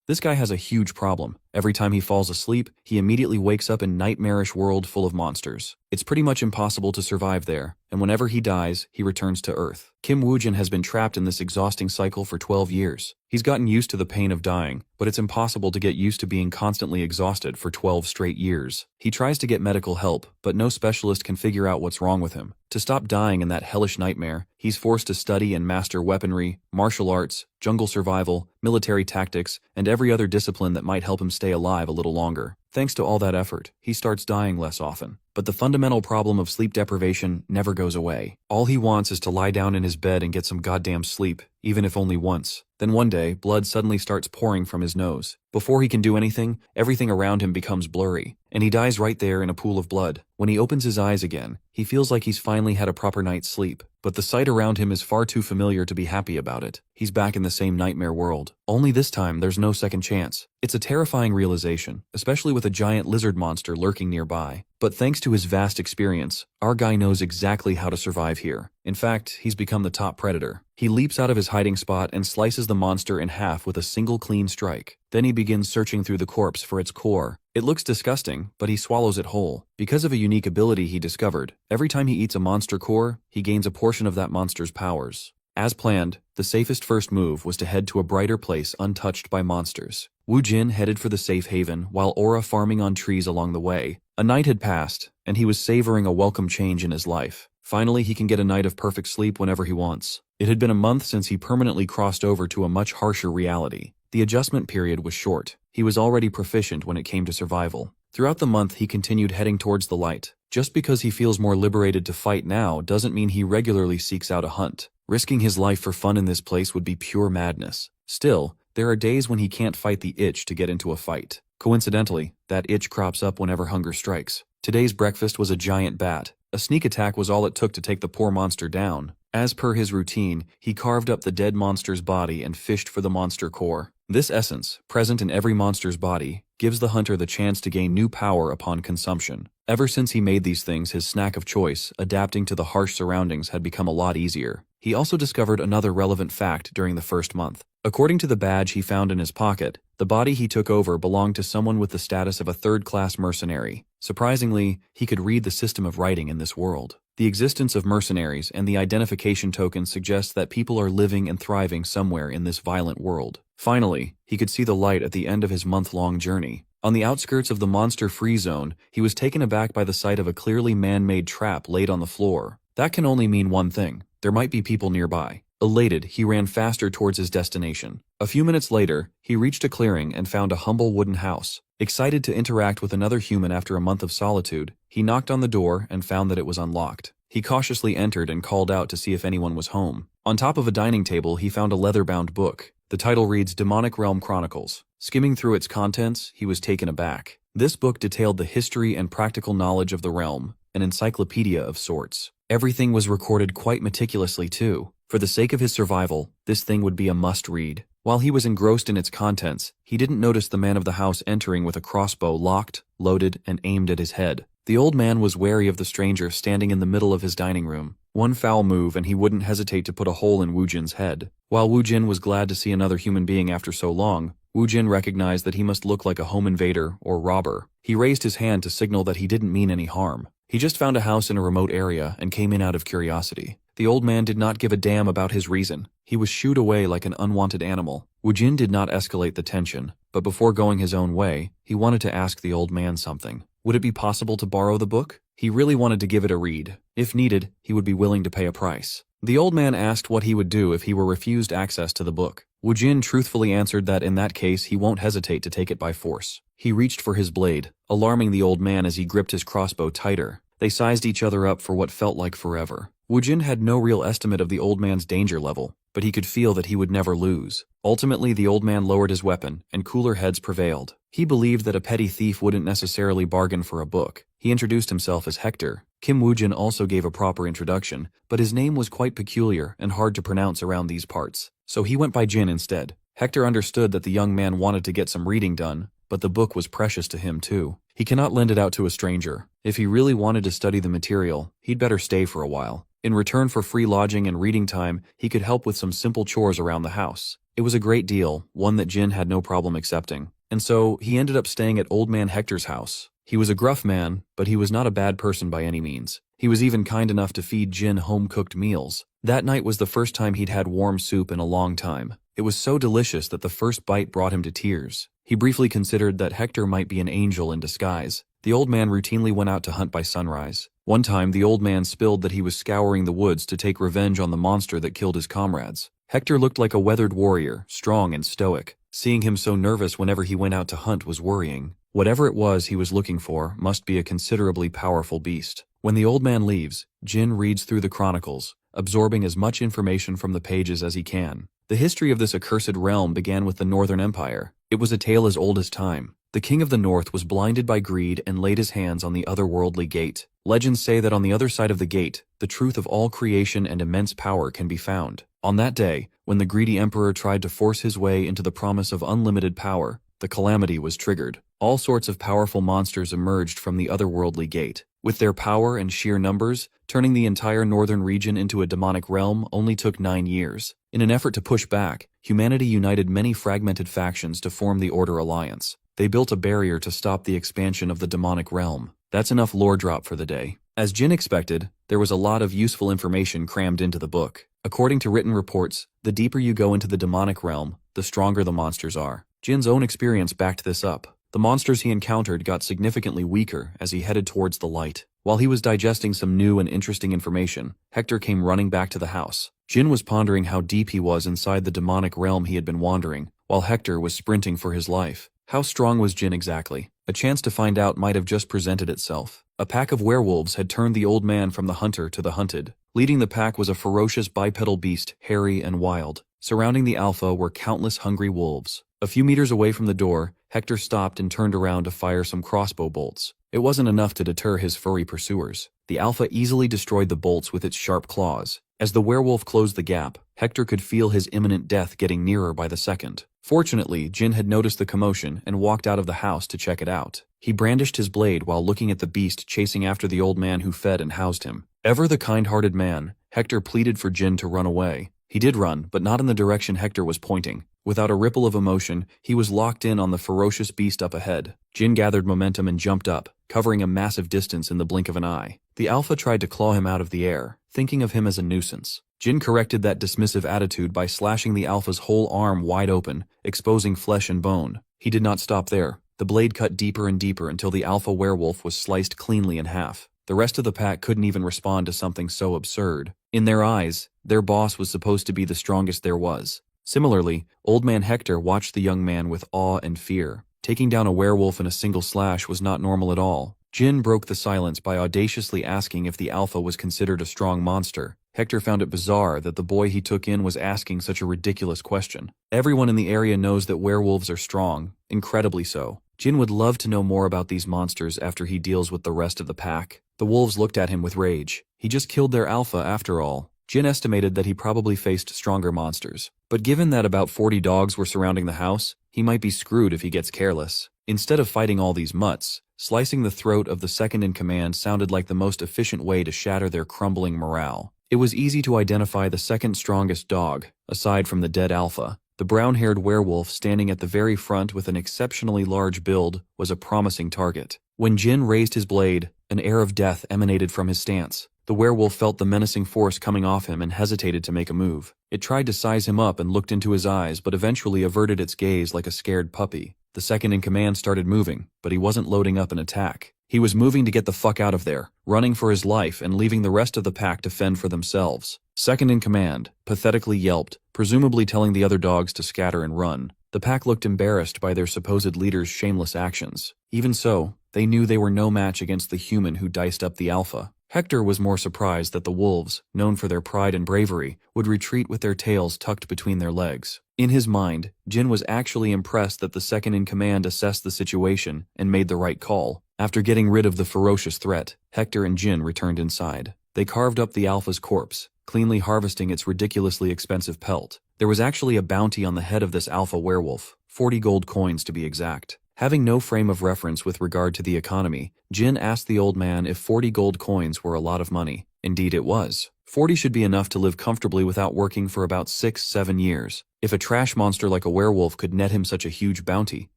This guy has a huge problem. Every time he falls asleep, he immediately wakes up in nightmarish world full of monsters. It's pretty much impossible to survive there, and whenever he dies, he returns to Earth. Kim Woo-jin has been trapped in this exhausting cycle for 12 years. He's gotten used to the pain of dying, but it's impossible to get used to being constantly exhausted for 12 straight years. He tries to get medical help, but no specialist can figure out what's wrong with him. To stop dying in that hellish nightmare, he's forced to study and master weaponry, martial arts, jungle survival, military tactics, and every other discipline that might help him stay alive a little longer. Thanks to all that effort, he starts dying less often. But the fundamental problem of sleep deprivation never goes away. All he wants is to lie down in his bed and get some goddamn sleep, even if only once. Then one day, blood suddenly starts pouring from his nose. Before he can do anything, everything around him becomes blurry, and he dies right there in a pool of blood. When he opens his eyes again, he feels like he's finally had a proper night's sleep, but the sight around him is far too familiar to be happy about it. He's back in the same nightmare world. Only this time, there's no second chance. It's a terrifying realization, especially with a giant lizard monster lurking nearby. But thanks to his vast experience, our guy knows exactly how to survive here. In fact, he's become the top predator. He leaps out of his hiding spot and slices the monster in half with a single clean strike. Then he begins searching through the corpse for its core. It looks disgusting, but he swallows it whole. Because of a unique ability he discovered, every time he eats a monster core, he gains a portion of that monster's powers. As planned, the safest first move was to head to a brighter place untouched by monsters. Woo Jin headed for the safe haven, while Aura farming on trees along the way. A night had passed, and he was savoring a welcome change in his life. Finally, he can get a night of perfect sleep whenever he wants. It had been a month since he permanently crossed over to a much harsher reality. The adjustment period was short. He was already proficient when it came to survival. Throughout the month, he continued heading towards the light. Just because he feels more liberated to fight now doesn't mean he regularly seeks out a hunt. Risking his life for fun in this place would be pure madness. Still, there are days when he can't fight the itch to get into a fight. Coincidentally, that itch crops up whenever hunger strikes. Today's breakfast was a giant bat. A sneak attack was all it took to take the poor monster down. As per his routine, he carved up the dead monster's body and fished for the monster core. This essence, present in every monster's body, gives the hunter the chance to gain new power upon consumption. Ever since he made these things his snack of choice, adapting to the harsh surroundings had become a lot easier. He also discovered another relevant fact during the first month. According to the badge he found in his pocket, the body he took over belonged to someone with the status of a third-class mercenary. Surprisingly, he could read the system of writing in this world. The existence of mercenaries and the identification token suggests that people are living and thriving somewhere in this violent world. Finally, he could see the light at the end of his month-long journey. On the outskirts of the monster-free zone, he was taken aback by the sight of a clearly man-made trap laid on the floor. That can only mean one thing. There might be people nearby. Elated, he ran faster towards his destination. A few minutes later, he reached a clearing and found a humble wooden house. Excited to interact with another human after a month of solitude, he knocked on the door and found that it was unlocked. He cautiously entered and called out to see if anyone was home. On top of a dining table, he found a leather-bound book. The title reads Demonic Realm Chronicles. Skimming through its contents, he was taken aback. This book detailed the history and practical knowledge of the realm, an encyclopedia of sorts. Everything was recorded quite meticulously too. For the sake of his survival, this thing would be a must-read. While he was engrossed in its contents, he didn't notice the man of the house entering with a crossbow locked, loaded, and aimed at his head. The old man was wary of the stranger standing in the middle of his dining room. One foul move and he wouldn't hesitate to put a hole in Woo Jin's head. While Woo Jin was glad to see another human being after so long, Woo Jin recognized that he must look like a home invader or robber. He raised his hand to signal that he didn't mean any harm. He just found a house in a remote area and came in out of curiosity. The old man did not give a damn about his reason. He was shooed away like an unwanted animal. Woo Jin did not escalate the tension, but before going his own way, he wanted to ask the old man something. Would it be possible to borrow the book? He really wanted to give it a read. If needed, he would be willing to pay a price. The old man asked what he would do if he were refused access to the book. Woo Jin truthfully answered that in that case he won't hesitate to take it by force. He reached for his blade, alarming the old man as he gripped his crossbow tighter. They sized each other up for what felt like forever. Woo Jin had no real estimate of the old man's danger level, but he could feel that he would never lose. Ultimately, the old man lowered his weapon, and cooler heads prevailed. He believed that a petty thief wouldn't necessarily bargain for a book. He introduced himself as Hector. Kim Woo Jin also gave a proper introduction, but his name was quite peculiar and hard to pronounce around these parts, so he went by Jin instead. Hector understood that the young man wanted to get some reading done, but the book was precious to him too. He cannot lend it out to a stranger. If he really wanted to study the material, he'd better stay for a while. In return for free lodging and reading time, he could help with some simple chores around the house. It was a great deal, one that Jin had no problem accepting. And so, he ended up staying at Old Man Hector's house. He was a gruff man, but he was not a bad person by any means. He was even kind enough to feed Jin home-cooked meals. That night was the first time he'd had warm soup in a long time. It was so delicious that the first bite brought him to tears. He briefly considered that Hector might be an angel in disguise. The old man routinely went out to hunt by sunrise. One time, the old man spilled that he was scouring the woods to take revenge on the monster that killed his comrades. Hector looked like a weathered warrior, strong and stoic. Seeing him so nervous whenever he went out to hunt was worrying. Whatever it was he was looking for must be a considerably powerful beast. When the old man leaves, Jin reads through the chronicles, absorbing as much information from the pages as he can. The history of this accursed realm began with the Northern Empire. It was a tale as old as time. The king of the north was blinded by greed and laid his hands on the otherworldly gate. Legends say that on the other side of the gate, the truth of all creation and immense power can be found. On that day, when the greedy emperor tried to force his way into the promise of unlimited power, the calamity was triggered. All sorts of powerful monsters emerged from the otherworldly gate. With their power and sheer numbers, turning the entire northern region into a demonic realm only took 9 years. In an effort to push back, humanity united many fragmented factions to form the Order Alliance. They built a barrier to stop the expansion of the demonic realm. That's enough lore drop for the day. As Jin expected, there was a lot of useful information crammed into the book. According to written reports, the deeper you go into the demonic realm, the stronger the monsters are. Jin's own experience backed this up. The monsters he encountered got significantly weaker as he headed towards the light. While he was digesting some new and interesting information, Hector came running back to the house. Jin was pondering how deep he was inside the demonic realm he had been wandering, while Hector was sprinting for his life. How strong was Jin exactly? A chance to find out might have just presented itself. A pack of werewolves had turned the old man from the hunter to the hunted. Leading the pack was a ferocious bipedal beast, hairy and wild. Surrounding the alpha were countless hungry wolves. A few meters away from the door, Hector stopped and turned around to fire some crossbow bolts. It wasn't enough to deter his furry pursuers. The alpha easily destroyed the bolts with its sharp claws. As the werewolf closed the gap, Hector could feel his imminent death getting nearer by the second. Fortunately, Jin had noticed the commotion and walked out of the house to check it out. He brandished his blade while looking at the beast chasing after the old man who fed and housed him. Ever the kind-hearted man, Hector pleaded for Jin to run away. He did run, but not in the direction Hector was pointing. Without a ripple of emotion, he was locked in on the ferocious beast up ahead. Jin gathered momentum and jumped up, covering a massive distance in the blink of an eye. The alpha tried to claw him out of the air, thinking of him as a nuisance. Jin corrected that dismissive attitude by slashing the alpha's whole arm wide open, exposing flesh and bone. He did not stop there. The blade cut deeper and deeper until the alpha werewolf was sliced cleanly in half. The rest of the pack couldn't even respond to something so absurd. In their eyes, their boss was supposed to be the strongest there was. Similarly, Old Man Hector watched the young man with awe and fear. Taking down a werewolf in a single slash was not normal at all. Jin broke the silence by audaciously asking if the alpha was considered a strong monster. Hector found it bizarre that the boy he took in was asking such a ridiculous question. Everyone in the area knows that werewolves are strong, incredibly so. Jin would love to know more about these monsters after he deals with the rest of the pack. The wolves looked at him with rage. He just killed their alpha after all. Jin estimated that he probably faced stronger monsters. But given that about 40 dogs were surrounding the house, he might be screwed if he gets careless. Instead of fighting all these mutts, slicing the throat of the second-in-command sounded like the most efficient way to shatter their crumbling morale. It was easy to identify the second strongest dog, aside from the dead alpha. The brown-haired werewolf standing at the very front with an exceptionally large build was a promising target. When Jin raised his blade, an air of death emanated from his stance. The werewolf felt the menacing force coming off him and hesitated to make a move. It tried to size him up and looked into his eyes, but eventually averted its gaze like a scared puppy. The second-in-command started moving, but he wasn't loading up an attack. He was moving to get the fuck out of there, running for his life and leaving the rest of the pack to fend for themselves. Second-in-command pathetically yelped, presumably telling the other dogs to scatter and run. The pack looked embarrassed by their supposed leader's shameless actions. Even so, they knew they were no match against the human who diced up the alpha. Hector was more surprised that the wolves, known for their pride and bravery, would retreat with their tails tucked between their legs. In his mind, Jin was actually impressed that the second-in-command assessed the situation and made the right call. After getting rid of the ferocious threat, Hector and Jin returned inside. They carved up the alpha's corpse, cleanly harvesting its ridiculously expensive pelt. There was actually a bounty on the head of this alpha werewolf, 40 gold coins to be exact. Having no frame of reference with regard to the economy, Jin asked the old man if 40 gold coins were a lot of money. Indeed it was. 40 should be enough to live comfortably without working for about 6-7 years. If a trash monster like a werewolf could net him such a huge bounty,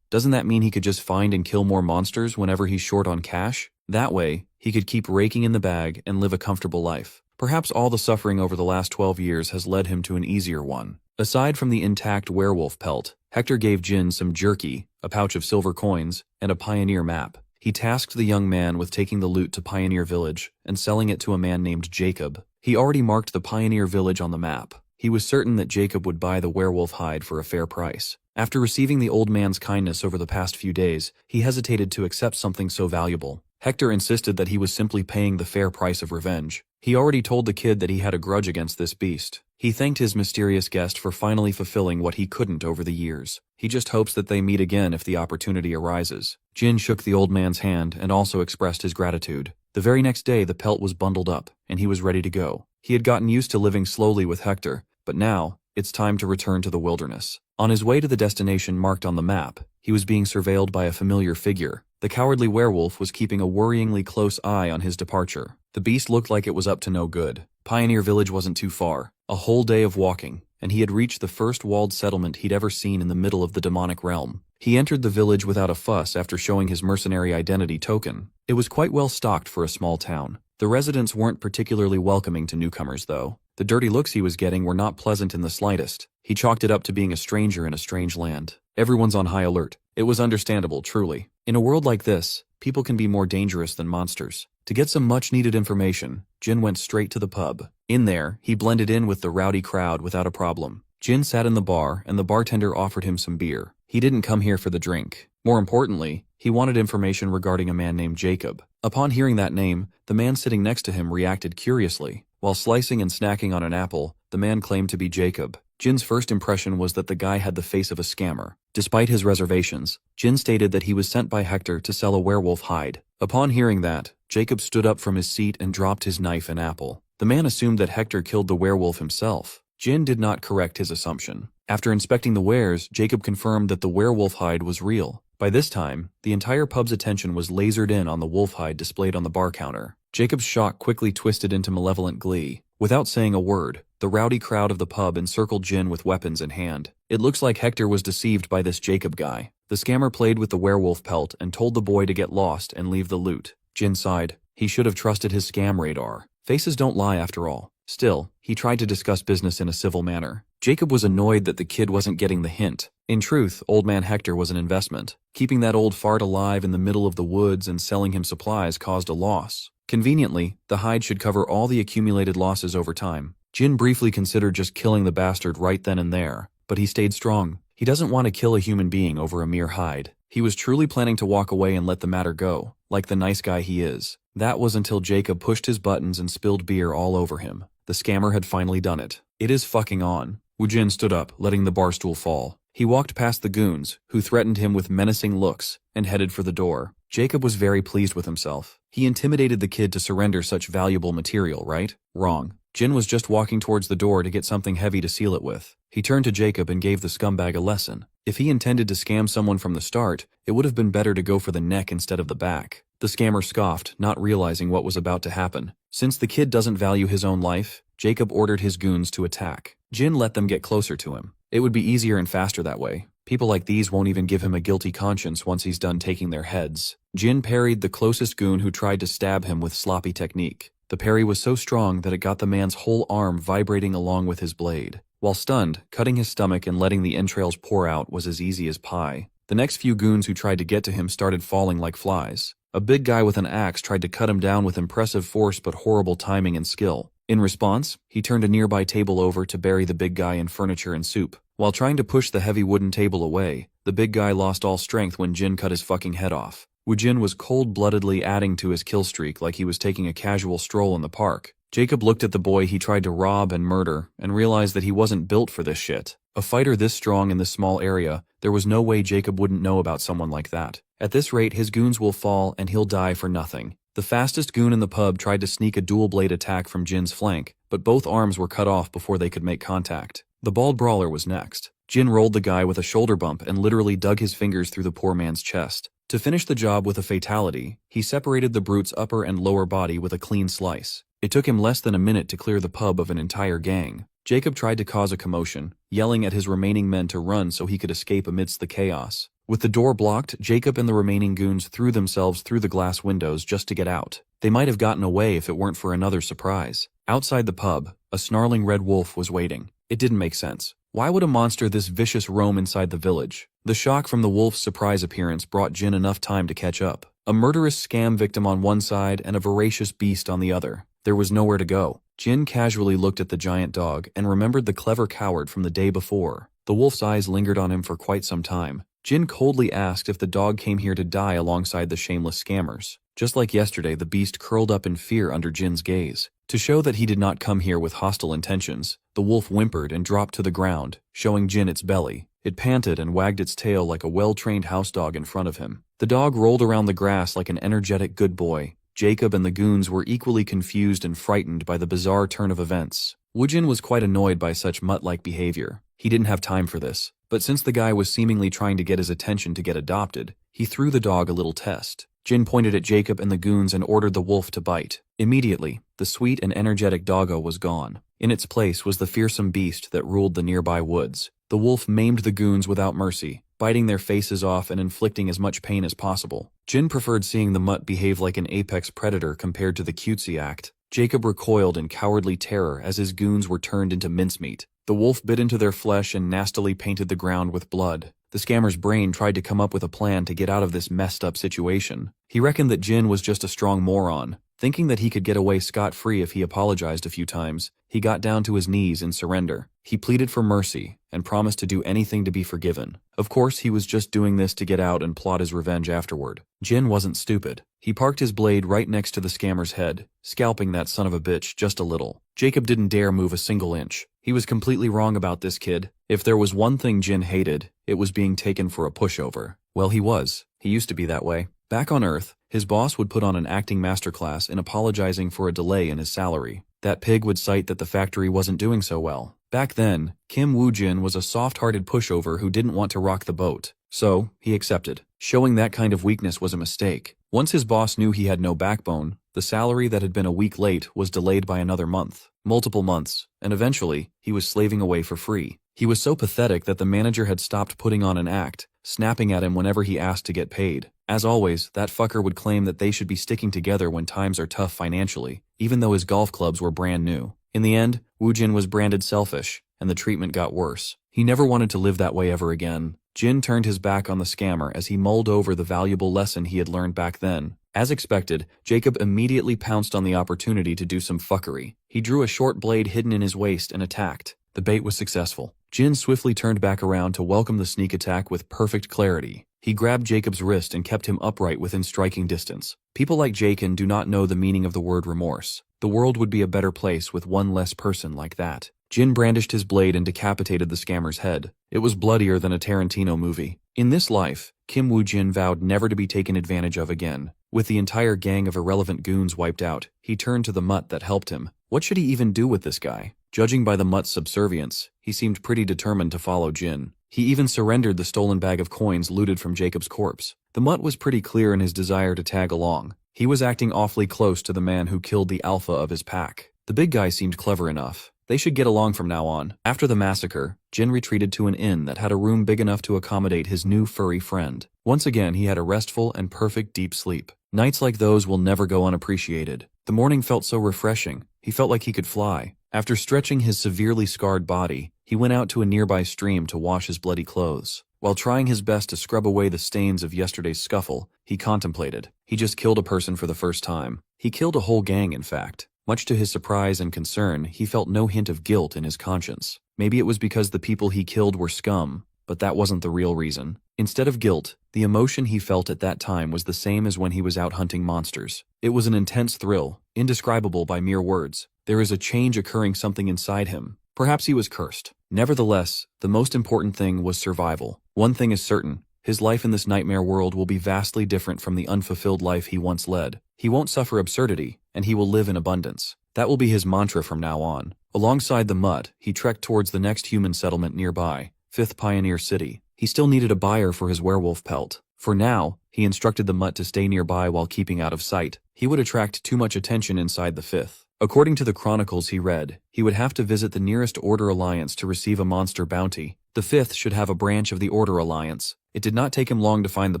doesn't that mean he could just find and kill more monsters whenever he's short on cash? That way, he could keep raking in the bag and live a comfortable life. Perhaps all the suffering over the last 12 years has led him to an easier one. Aside from the intact werewolf pelt, Hector gave Jin some jerky, a pouch of silver coins, and a pioneer map. He tasked the young man with taking the loot to Pioneer Village and selling it to a man named Jacob. He already marked the Pioneer Village on the map. He was certain that Jacob would buy the werewolf hide for a fair price. After receiving the old man's kindness over the past few days, he hesitated to accept something so valuable. Hector insisted that he was simply paying the fair price of revenge. He already told the kid that he had a grudge against this beast. He thanked his mysterious guest for finally fulfilling what he couldn't over the years. He just hopes that they meet again if the opportunity arises. Jin shook the old man's hand and also expressed his gratitude. The very next day the pelt was bundled up, and he was ready to go. He had gotten used to living slowly with Hector, but now, it's time to return to the wilderness. On his way to the destination marked on the map, he was being surveilled by a familiar figure. The cowardly werewolf was keeping a worryingly close eye on his departure. The beast looked like it was up to no good. Pioneer Village wasn't too far. A whole day of walking, and he had reached the first walled settlement he'd ever seen in the middle of the demonic realm. He entered the village without a fuss after showing his mercenary identity token. It was quite well stocked for a small town. The residents weren't particularly welcoming to newcomers, though. The dirty looks he was getting were not pleasant in the slightest. He chalked it up to being a stranger in a strange land. Everyone's on high alert. It was understandable, truly. In a world like this, people can be more dangerous than monsters. To get some much-needed information, Jin went straight to the pub. In there, he blended in with the rowdy crowd without a problem. Jin sat in the bar, and the bartender offered him some beer. He didn't come here for the drink. More importantly, he wanted information regarding a man named Jacob. Upon hearing that name, the man sitting next to him reacted curiously. While slicing and snacking on an apple, the man claimed to be Jacob. Jin's first impression was that the guy had the face of a scammer. Despite his reservations, Jin stated that he was sent by Hector to sell a werewolf hide. Upon hearing that, Jacob stood up from his seat and dropped his knife and apple. The man assumed that Hector killed the werewolf himself. Jin did not correct his assumption. After inspecting the wares, Jacob confirmed that the werewolf hide was real. By this time, the entire pub's attention was lasered in on the wolf hide displayed on the bar counter. Jacob's shock quickly twisted into malevolent glee. Without saying a word, the rowdy crowd of the pub encircled Jin with weapons in hand. It looks like Hector was deceived by this Jacob guy. The scammer played with the werewolf pelt and told the boy to get lost and leave the loot. Jin sighed. He should have trusted his scam radar. Faces don't lie after all. Still, he tried to discuss business in a civil manner. Jacob was annoyed that the kid wasn't getting the hint. In truth, old man Hector was an investment. Keeping that old fart alive in the middle of the woods and selling him supplies caused a loss. Conveniently, the hide should cover all the accumulated losses over time. Jin briefly considered just killing the bastard right then and there, but he stayed strong. He doesn't want to kill a human being over a mere hide. He was truly planning to walk away and let the matter go, like the nice guy he is. That was until Jacob pushed his buttons and spilled beer all over him. The scammer had finally done it. It is fucking on. Wu Jin stood up, letting the bar stool fall. He walked past the goons, who threatened him with menacing looks, and headed for the door. Jacob was very pleased with himself. He intimidated the kid to surrender such valuable material, right? Wrong. Jin was just walking towards the door to get something heavy to seal it with. He turned to Jacob and gave the scumbag a lesson. If he intended to scam someone from the start, it would have been better to go for the neck instead of the back. The scammer scoffed, not realizing what was about to happen. Since the kid doesn't value his own life, Jacob ordered his goons to attack. Jin let them get closer to him. It would be easier and faster that way. People like these won't even give him a guilty conscience once he's done taking their heads. Jin parried the closest goon who tried to stab him with sloppy technique. The parry was so strong that it got the man's whole arm vibrating along with his blade. While stunned, cutting his stomach and letting the entrails pour out was as easy as pie. The next few goons who tried to get to him started falling like flies. A big guy with an axe tried to cut him down with impressive force but horrible timing and skill. In response, he turned a nearby table over to bury the big guy in furniture and soup. While trying to push the heavy wooden table away, the big guy lost all strength when Jin cut his fucking head off. Wu Jin was cold-bloodedly adding to his kill streak like he was taking a casual stroll in the park. Jacob looked at the boy he tried to rob and murder and realized that he wasn't built for this shit. A fighter this strong in this small area, there was no way Jacob wouldn't know about someone like that. At this rate, his goons will fall and he'll die for nothing. The fastest goon in the pub tried to sneak a dual blade attack from Jin's flank, but both arms were cut off before they could make contact. The bald brawler was next. Jin rolled the guy with a shoulder bump and literally dug his fingers through the poor man's chest. To finish the job with a fatality, he separated the brute's upper and lower body with a clean slice. It took him less than a minute to clear the pub of an entire gang. Jacob tried to cause a commotion, yelling at his remaining men to run so he could escape amidst the chaos. With the door blocked, Jacob and the remaining goons threw themselves through the glass windows just to get out. They might have gotten away if it weren't for another surprise. Outside the pub, a snarling red wolf was waiting. It didn't make sense. Why would a monster this vicious roam inside the village? The shock from the wolf's surprise appearance brought Jin enough time to catch up. A murderous scam victim on one side and a voracious beast on the other. There was nowhere to go. Jin casually looked at the giant dog and remembered the clever coward from the day before. The wolf's eyes lingered on him for quite some time. Jin coldly asked if the dog came here to die alongside the shameless scammers. Just like yesterday, the beast curled up in fear under Jin's gaze. To show that he did not come here with hostile intentions, the wolf whimpered and dropped to the ground, showing Jin its belly. It panted and wagged its tail like a well-trained house dog in front of him. The dog rolled around the grass like an energetic good boy. Jacob and the goons were equally confused and frightened by the bizarre turn of events. Woojin was quite annoyed by such mutt-like behavior. He didn't have time for this, but since the guy was seemingly trying to get his attention to get adopted, he threw the dog a little test. Jin pointed at Jacob and the goons and ordered the wolf to bite. Immediately, the sweet and energetic doggo was gone. In its place was the fearsome beast that ruled the nearby woods. The wolf maimed the goons without mercy, biting their faces off and inflicting as much pain as possible. Jin preferred seeing the mutt behave like an apex predator compared to the cutesy act. Jacob recoiled in cowardly terror as his goons were turned into mincemeat. The wolf bit into their flesh and nastily painted the ground with blood. The scammer's brain tried to come up with a plan to get out of this messed-up situation. He reckoned that Jin was just a strong moron. Thinking that he could get away scot-free if he apologized a few times, he got down to his knees in surrender. He pleaded for mercy and promised to do anything to be forgiven. Of course, he was just doing this to get out and plot his revenge afterward. Jin wasn't stupid. He parked his blade right next to the scammer's head, scalping that son of a bitch just a little. Jacob didn't dare move a single inch. He was completely wrong about this kid. If there was one thing Jin hated, it was being taken for a pushover. Well, he was. He used to be that way. Back on Earth, his boss would put on an acting masterclass in apologizing for a delay in his salary. That pig would cite that the factory wasn't doing so well. Back then, Kim Woo-jin was a soft-hearted pushover who didn't want to rock the boat. So, he accepted. Showing that kind of weakness was a mistake. Once his boss knew he had no backbone, the salary that had been a week late was delayed by another month, multiple months, and eventually, he was slaving away for free. He was so pathetic that the manager had stopped putting on an act, snapping at him whenever he asked to get paid. As always, that fucker would claim that they should be sticking together when times are tough financially, even though his golf clubs were brand new. In the end, Woo-jin was branded selfish, and the treatment got worse. He never wanted to live that way ever again. Jin turned his back on the scammer as he mulled over the valuable lesson he had learned back then. As expected, Jacob immediately pounced on the opportunity to do some fuckery. He drew a short blade hidden in his waist and attacked. The bait was successful. Jin swiftly turned back around to welcome the sneak attack with perfect clarity. He grabbed Jacob's wrist and kept him upright within striking distance. People like Jakin do not know the meaning of the word remorse. The world would be a better place with one less person like that. Jin brandished his blade and decapitated the scammer's head. It was bloodier than a Tarantino movie. In this life, Kim Woo-jin vowed never to be taken advantage of again. With the entire gang of irrelevant goons wiped out, he turned to the mutt that helped him. What should he even do with this guy? Judging by the mutt's subservience, he seemed pretty determined to follow Jin. He even surrendered the stolen bag of coins looted from Jacob's corpse. The mutt was pretty clear in his desire to tag along. He was acting awfully close to the man who killed the alpha of his pack. The big guy seemed clever enough. They should get along from now on. After the massacre, Jin retreated to an inn that had a room big enough to accommodate his new furry friend. Once again, he had a restful and perfect deep sleep. Nights like those will never go unappreciated. The morning felt so refreshing. He felt like he could fly. After stretching his severely scarred body, he went out to a nearby stream to wash his bloody clothes. While trying his best to scrub away the stains of yesterday's scuffle, he contemplated. He just killed a person for the first time. He killed a whole gang, in fact. Much to his surprise and concern, he felt no hint of guilt in his conscience. Maybe it was because the people he killed were scum, but that wasn't the real reason. Instead of guilt, the emotion he felt at that time was the same as when he was out hunting monsters. It was an intense thrill, indescribable by mere words. There is a change occurring something inside him. Perhaps he was cursed. Nevertheless, the most important thing was survival. One thing is certain. His life in this nightmare world will be vastly different from the unfulfilled life he once led. He won't suffer absurdity, and he will live in abundance. That will be his mantra from now on. Alongside the mutt, he trekked towards the next human settlement nearby, 5th Pioneer City. He still needed a buyer for his werewolf pelt. For now, he instructed the mutt to stay nearby while keeping out of sight. He would attract too much attention inside the 5th. According to the chronicles he read, he would have to visit the nearest Order Alliance to receive a monster bounty. The 5th should have a branch of the Order Alliance. It did not take him long to find the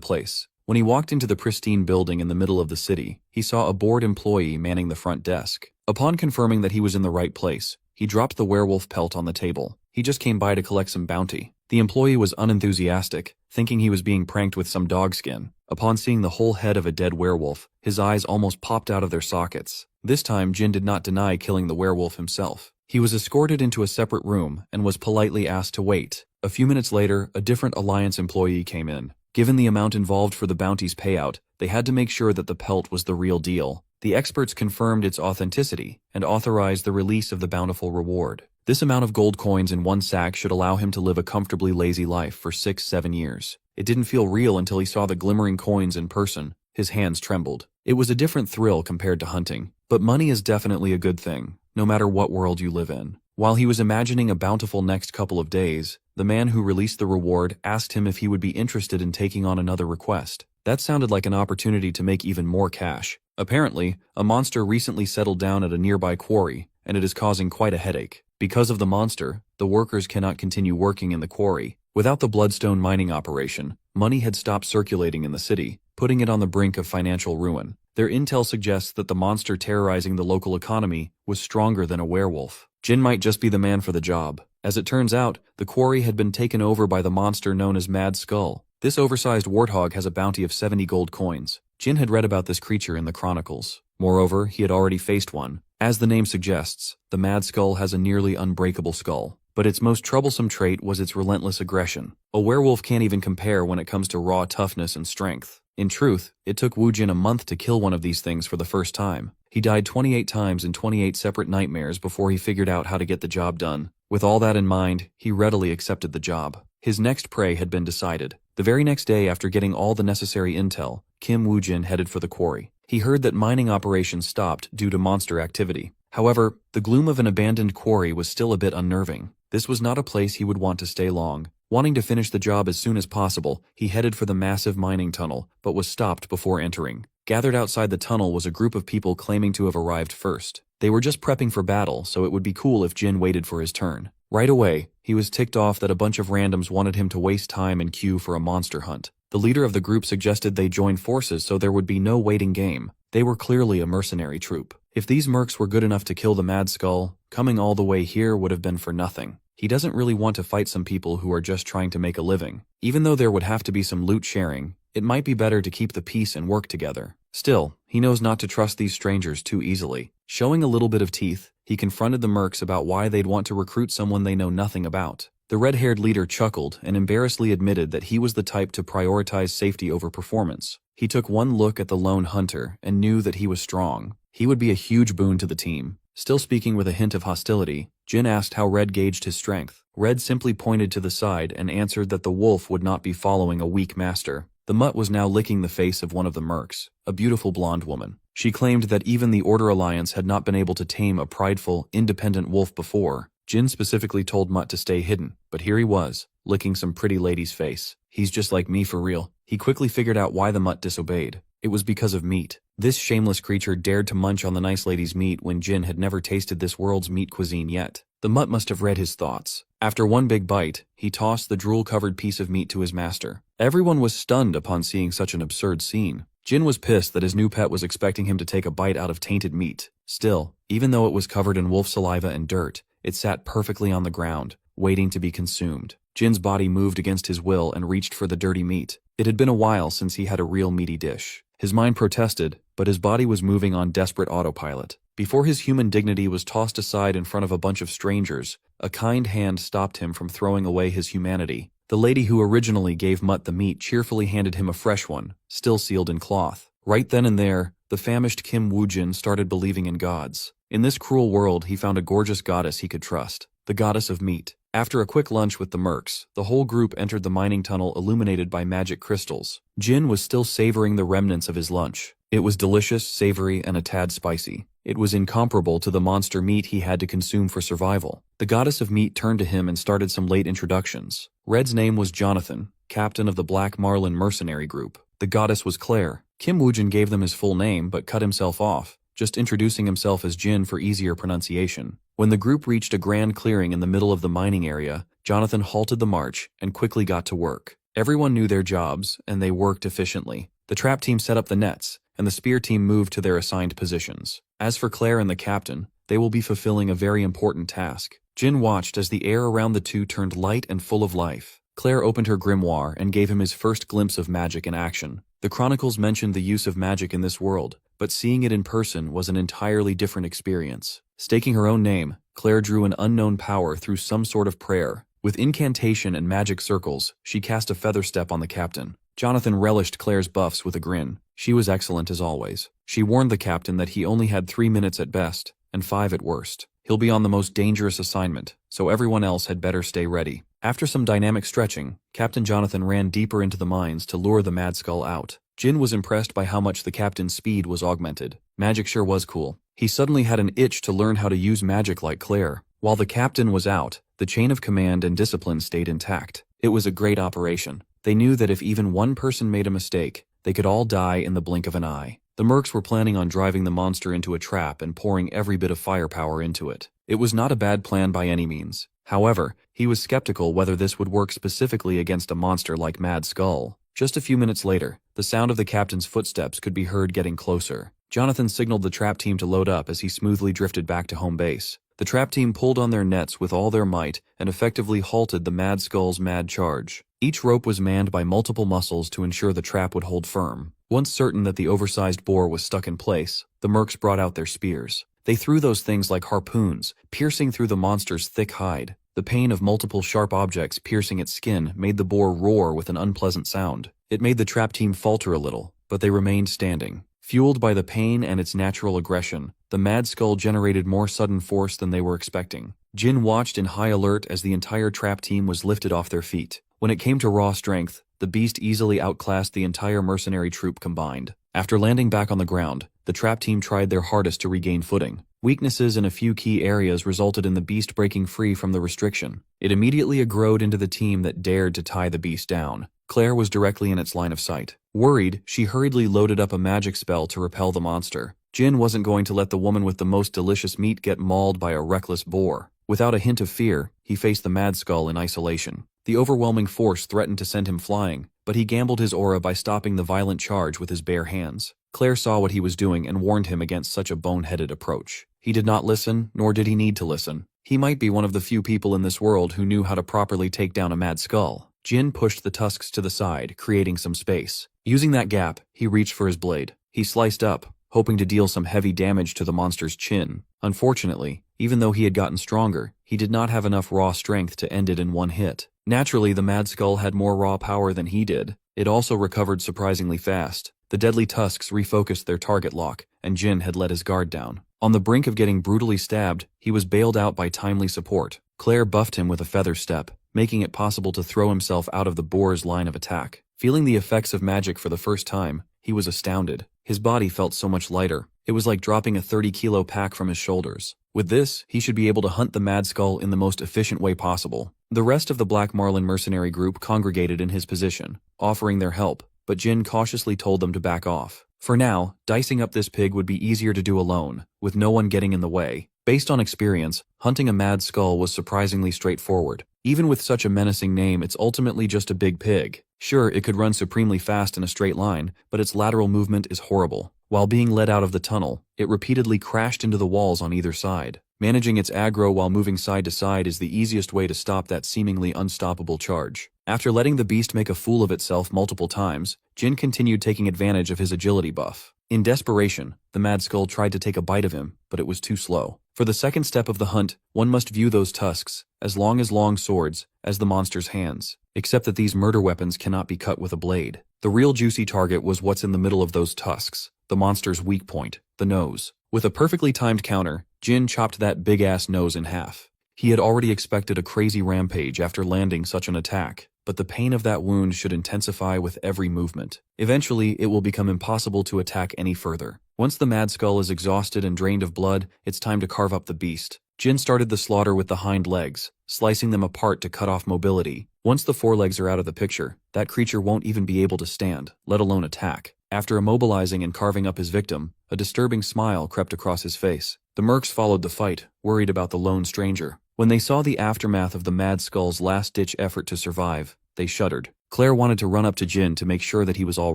place. When he walked into the pristine building in the middle of the city, he saw a bored employee manning the front desk. Upon confirming that he was in the right place, he dropped the werewolf pelt on the table. He just came by to collect some bounty. The employee was unenthusiastic, thinking he was being pranked with some dog skin. Upon seeing the whole head of a dead werewolf, his eyes almost popped out of their sockets. This time, Jin did not deny killing the werewolf himself. He was escorted into a separate room and was politely asked to wait. A few minutes later, a different Alliance employee came in. Given the amount involved for the bounty's payout, they had to make sure that the pelt was the real deal. The experts confirmed its authenticity and authorized the release of the bountiful reward. This amount of gold coins in one sack should allow him to live a comfortably lazy life for 6-7 years. It didn't feel real until he saw the glimmering coins in person. His hands trembled. It was a different thrill compared to hunting. But money is definitely a good thing, no matter what world you live in. While he was imagining a bountiful next couple of days, the man who released the reward asked him if he would be interested in taking on another request. That sounded like an opportunity to make even more cash. Apparently, a monster recently settled down at a nearby quarry, and it is causing quite a headache. Because of the monster, the workers cannot continue working in the quarry. Without the bloodstone mining operation, money had stopped circulating in the city, putting it on the brink of financial ruin. Their intel suggests that the monster terrorizing the local economy was stronger than a werewolf. Jin might just be the man for the job. As it turns out, the quarry had been taken over by the monster known as Mad Skull. This oversized warthog has a bounty of 70 gold coins. Jin had read about this creature in the chronicles. Moreover, he had already faced one. As the name suggests, the Mad Skull has a nearly unbreakable skull. But its most troublesome trait was its relentless aggression. A werewolf can't even compare when it comes to raw toughness and strength. In truth, it took Wu Jin a month to kill one of these things for the first time. He died 28 times in 28 separate nightmares before he figured out how to get the job done. With all that in mind, he readily accepted the job. His next prey had been decided. The very next day after getting all the necessary intel, Kim Woo-jin headed for the quarry. He heard that mining operations stopped due to monster activity. However, the gloom of an abandoned quarry was still a bit unnerving. This was not a place he would want to stay long. Wanting to finish the job as soon as possible, he headed for the massive mining tunnel, but was stopped before entering. Gathered outside the tunnel was a group of people claiming to have arrived first. They were just prepping for battle, so it would be cool if Jin waited for his turn. Right away, he was ticked off that a bunch of randoms wanted him to waste time and queue for a monster hunt. The leader of the group suggested they join forces so there would be no waiting game. They were clearly a mercenary troop. If these mercs were good enough to kill the Mad Skull, coming all the way here would have been for nothing. He doesn't really want to fight some people who are just trying to make a living. Even though there would have to be some loot sharing, it might be better to keep the peace and work together. Still, he knows not to trust these strangers too easily. Showing a little bit of teeth, he confronted the mercs about why they'd want to recruit someone they know nothing about. The red-haired leader chuckled and embarrassedly admitted that he was the type to prioritize safety over performance. He took one look at the lone hunter and knew that he was strong. He would be a huge boon to the team. Still speaking with a hint of hostility, Jin asked how Red gauged his strength. Red simply pointed to the side and answered that the wolf would not be following a weak master. The mutt was now licking the face of one of the mercs, a beautiful blonde woman. She claimed that even the Order Alliance had not been able to tame a prideful, independent wolf before. Jin specifically told Mutt to stay hidden, but here he was, licking some pretty lady's face. He's just like me for real. He quickly figured out why the mutt disobeyed. It was because of meat. This shameless creature dared to munch on the nice lady's meat when Jin had never tasted this world's meat cuisine yet. The mutt must have read his thoughts. After one big bite, he tossed the drool-covered piece of meat to his master. Everyone was stunned upon seeing such an absurd scene. Jin was pissed that his new pet was expecting him to take a bite out of tainted meat. Still, even though it was covered in wolf saliva and dirt, it sat perfectly on the ground, waiting to be consumed. Jin's body moved against his will and reached for the dirty meat. It had been a while since he had a real meaty dish. His mind protested, but his body was moving on desperate autopilot. Before his human dignity was tossed aside in front of a bunch of strangers, a kind hand stopped him from throwing away his humanity. The lady who originally gave Mutt the meat cheerfully handed him a fresh one, still sealed in cloth. Right then and there, the famished Kim Woo-jin started believing in gods. In this cruel world, he found a gorgeous goddess he could trust, the goddess of meat. After a quick lunch with the mercs, the whole group entered the mining tunnel illuminated by magic crystals. Jin was still savoring the remnants of his lunch. It was delicious, savory, and a tad spicy. It was incomparable to the monster meat he had to consume for survival. The goddess of meat turned to him and started some late introductions. Red's name was Jonathan, captain of the Black Marlin mercenary group. The goddess was Claire. Kim Woojin gave them his full name but cut himself off, just introducing himself as Jin for easier pronunciation. When the group reached a grand clearing in the middle of the mining area, Jonathan halted the march and quickly got to work. Everyone knew their jobs, and they worked efficiently. The trap team set up the nets, and the spear team moved to their assigned positions. As for Claire and the captain, they will be fulfilling a very important task. Jin watched as the air around the two turned light and full of life. Claire opened her grimoire and gave him his first glimpse of magic in action. The chronicles mentioned the use of magic in this world, but seeing it in person was an entirely different experience. Staking her own name, Claire drew an unknown power through some sort of prayer. With incantation and magic circles, she cast a feather step on the captain. Jonathan relished Claire's buffs with a grin. She was excellent as always. She warned the captain that he only had 3 minutes at best, and 5 at worst. He'll be on the most dangerous assignment, so everyone else had better stay ready. After some dynamic stretching, Captain Jonathan ran deeper into the mines to lure the Mad Skull out. Jin was impressed by how much the captain's speed was augmented. Magic sure was cool. He suddenly had an itch to learn how to use magic like Claire. While the captain was out, the chain of command and discipline stayed intact. It was a great operation. They knew that if even one person made a mistake, they could all die in the blink of an eye. The mercs were planning on driving the monster into a trap and pouring every bit of firepower into it. It was not a bad plan by any means. However, he was skeptical whether this would work specifically against a monster like Mad Skull. Just a few minutes later, the sound of the captain's footsteps could be heard getting closer. Jonathan signaled the trap team to load up as he smoothly drifted back to home base. The trap team pulled on their nets with all their might and effectively halted the Mad Skull's mad charge. Each rope was manned by multiple muscles to ensure the trap would hold firm. Once certain that the oversized boar was stuck in place, the mercs brought out their spears. They threw those things like harpoons, piercing through the monster's thick hide. The pain of multiple sharp objects piercing its skin made the boar roar with an unpleasant sound. It made the trap team falter a little, but they remained standing. Fueled by the pain and its natural aggression, the Mad Skull generated more sudden force than they were expecting. Jin watched in high alert as the entire trap team was lifted off their feet. When it came to raw strength, the beast easily outclassed the entire mercenary troop combined. After landing back on the ground, the trap team tried their hardest to regain footing. Weaknesses in a few key areas resulted in the beast breaking free from the restriction. It immediately aggroed into the team that dared to tie the beast down. Claire was directly in its line of sight. Worried, she hurriedly loaded up a magic spell to repel the monster. Jin wasn't going to let the woman with the most delicious meat get mauled by a reckless boar. Without a hint of fear, he faced the Mad Skull in isolation. The overwhelming force threatened to send him flying, but he gambled his aura by stopping the violent charge with his bare hands. Claire saw what he was doing and warned him against such a boneheaded approach. He did not listen, nor did he need to listen. He might be one of the few people in this world who knew how to properly take down a Mad Skull. Jin pushed the tusks to the side, creating some space. Using that gap, he reached for his blade. He sliced up, hoping to deal some heavy damage to the monster's chin. Unfortunately, even though he had gotten stronger, he did not have enough raw strength to end it in one hit. Naturally, the Mad Skull had more raw power than he did. It also recovered surprisingly fast. The deadly tusks refocused their target lock, and Jin had let his guard down. On the brink of getting brutally stabbed, he was bailed out by timely support. Claire buffed him with a feather step, making it possible to throw himself out of the boar's line of attack. Feeling the effects of magic for the first time, he was astounded. His body felt so much lighter. It was like dropping a 30-kilo pack from his shoulders. With this, he should be able to hunt the Mad Skull in the most efficient way possible. The rest of the Black Marlin mercenary group congregated in his position, offering their help, but Jin cautiously told them to back off. For now, dicing up this pig would be easier to do alone, with no one getting in the way. Based on experience, hunting a Mad Skull was surprisingly straightforward. Even with such a menacing name, it's ultimately just a big pig. Sure, it could run supremely fast in a straight line, but its lateral movement is horrible. While being led out of the tunnel, it repeatedly crashed into the walls on either side. Managing its aggro while moving side to side is the easiest way to stop that seemingly unstoppable charge. After letting the beast make a fool of itself multiple times, Jin continued taking advantage of his agility buff. In desperation, the Mad Skull tried to take a bite of him, but it was too slow. For the second step of the hunt, one must view those tusks, as long swords, as the monster's hands, except that these murder weapons cannot be cut with a blade. The real juicy target was what's in the middle of those tusks, the monster's weak point, the nose. With a perfectly timed counter, Jin chopped that big-ass nose in half. He had already expected a crazy rampage after landing such an attack. but the pain of that wound should intensify with every movement. Eventually, it will become impossible to attack any further. Once the Mad Skull is exhausted and drained of blood, it's time to carve up the beast. Jin started the slaughter with the hind legs, slicing them apart to cut off mobility. Once the forelegs are out of the picture, that creature won't even be able to stand, let alone attack. After immobilizing and carving up his victim, a disturbing smile crept across his face. The mercs followed the fight, worried about the lone stranger. When they saw the aftermath of the Mad Skull's last-ditch effort to survive, they shuddered. Claire wanted to run up to Jin to make sure that he was all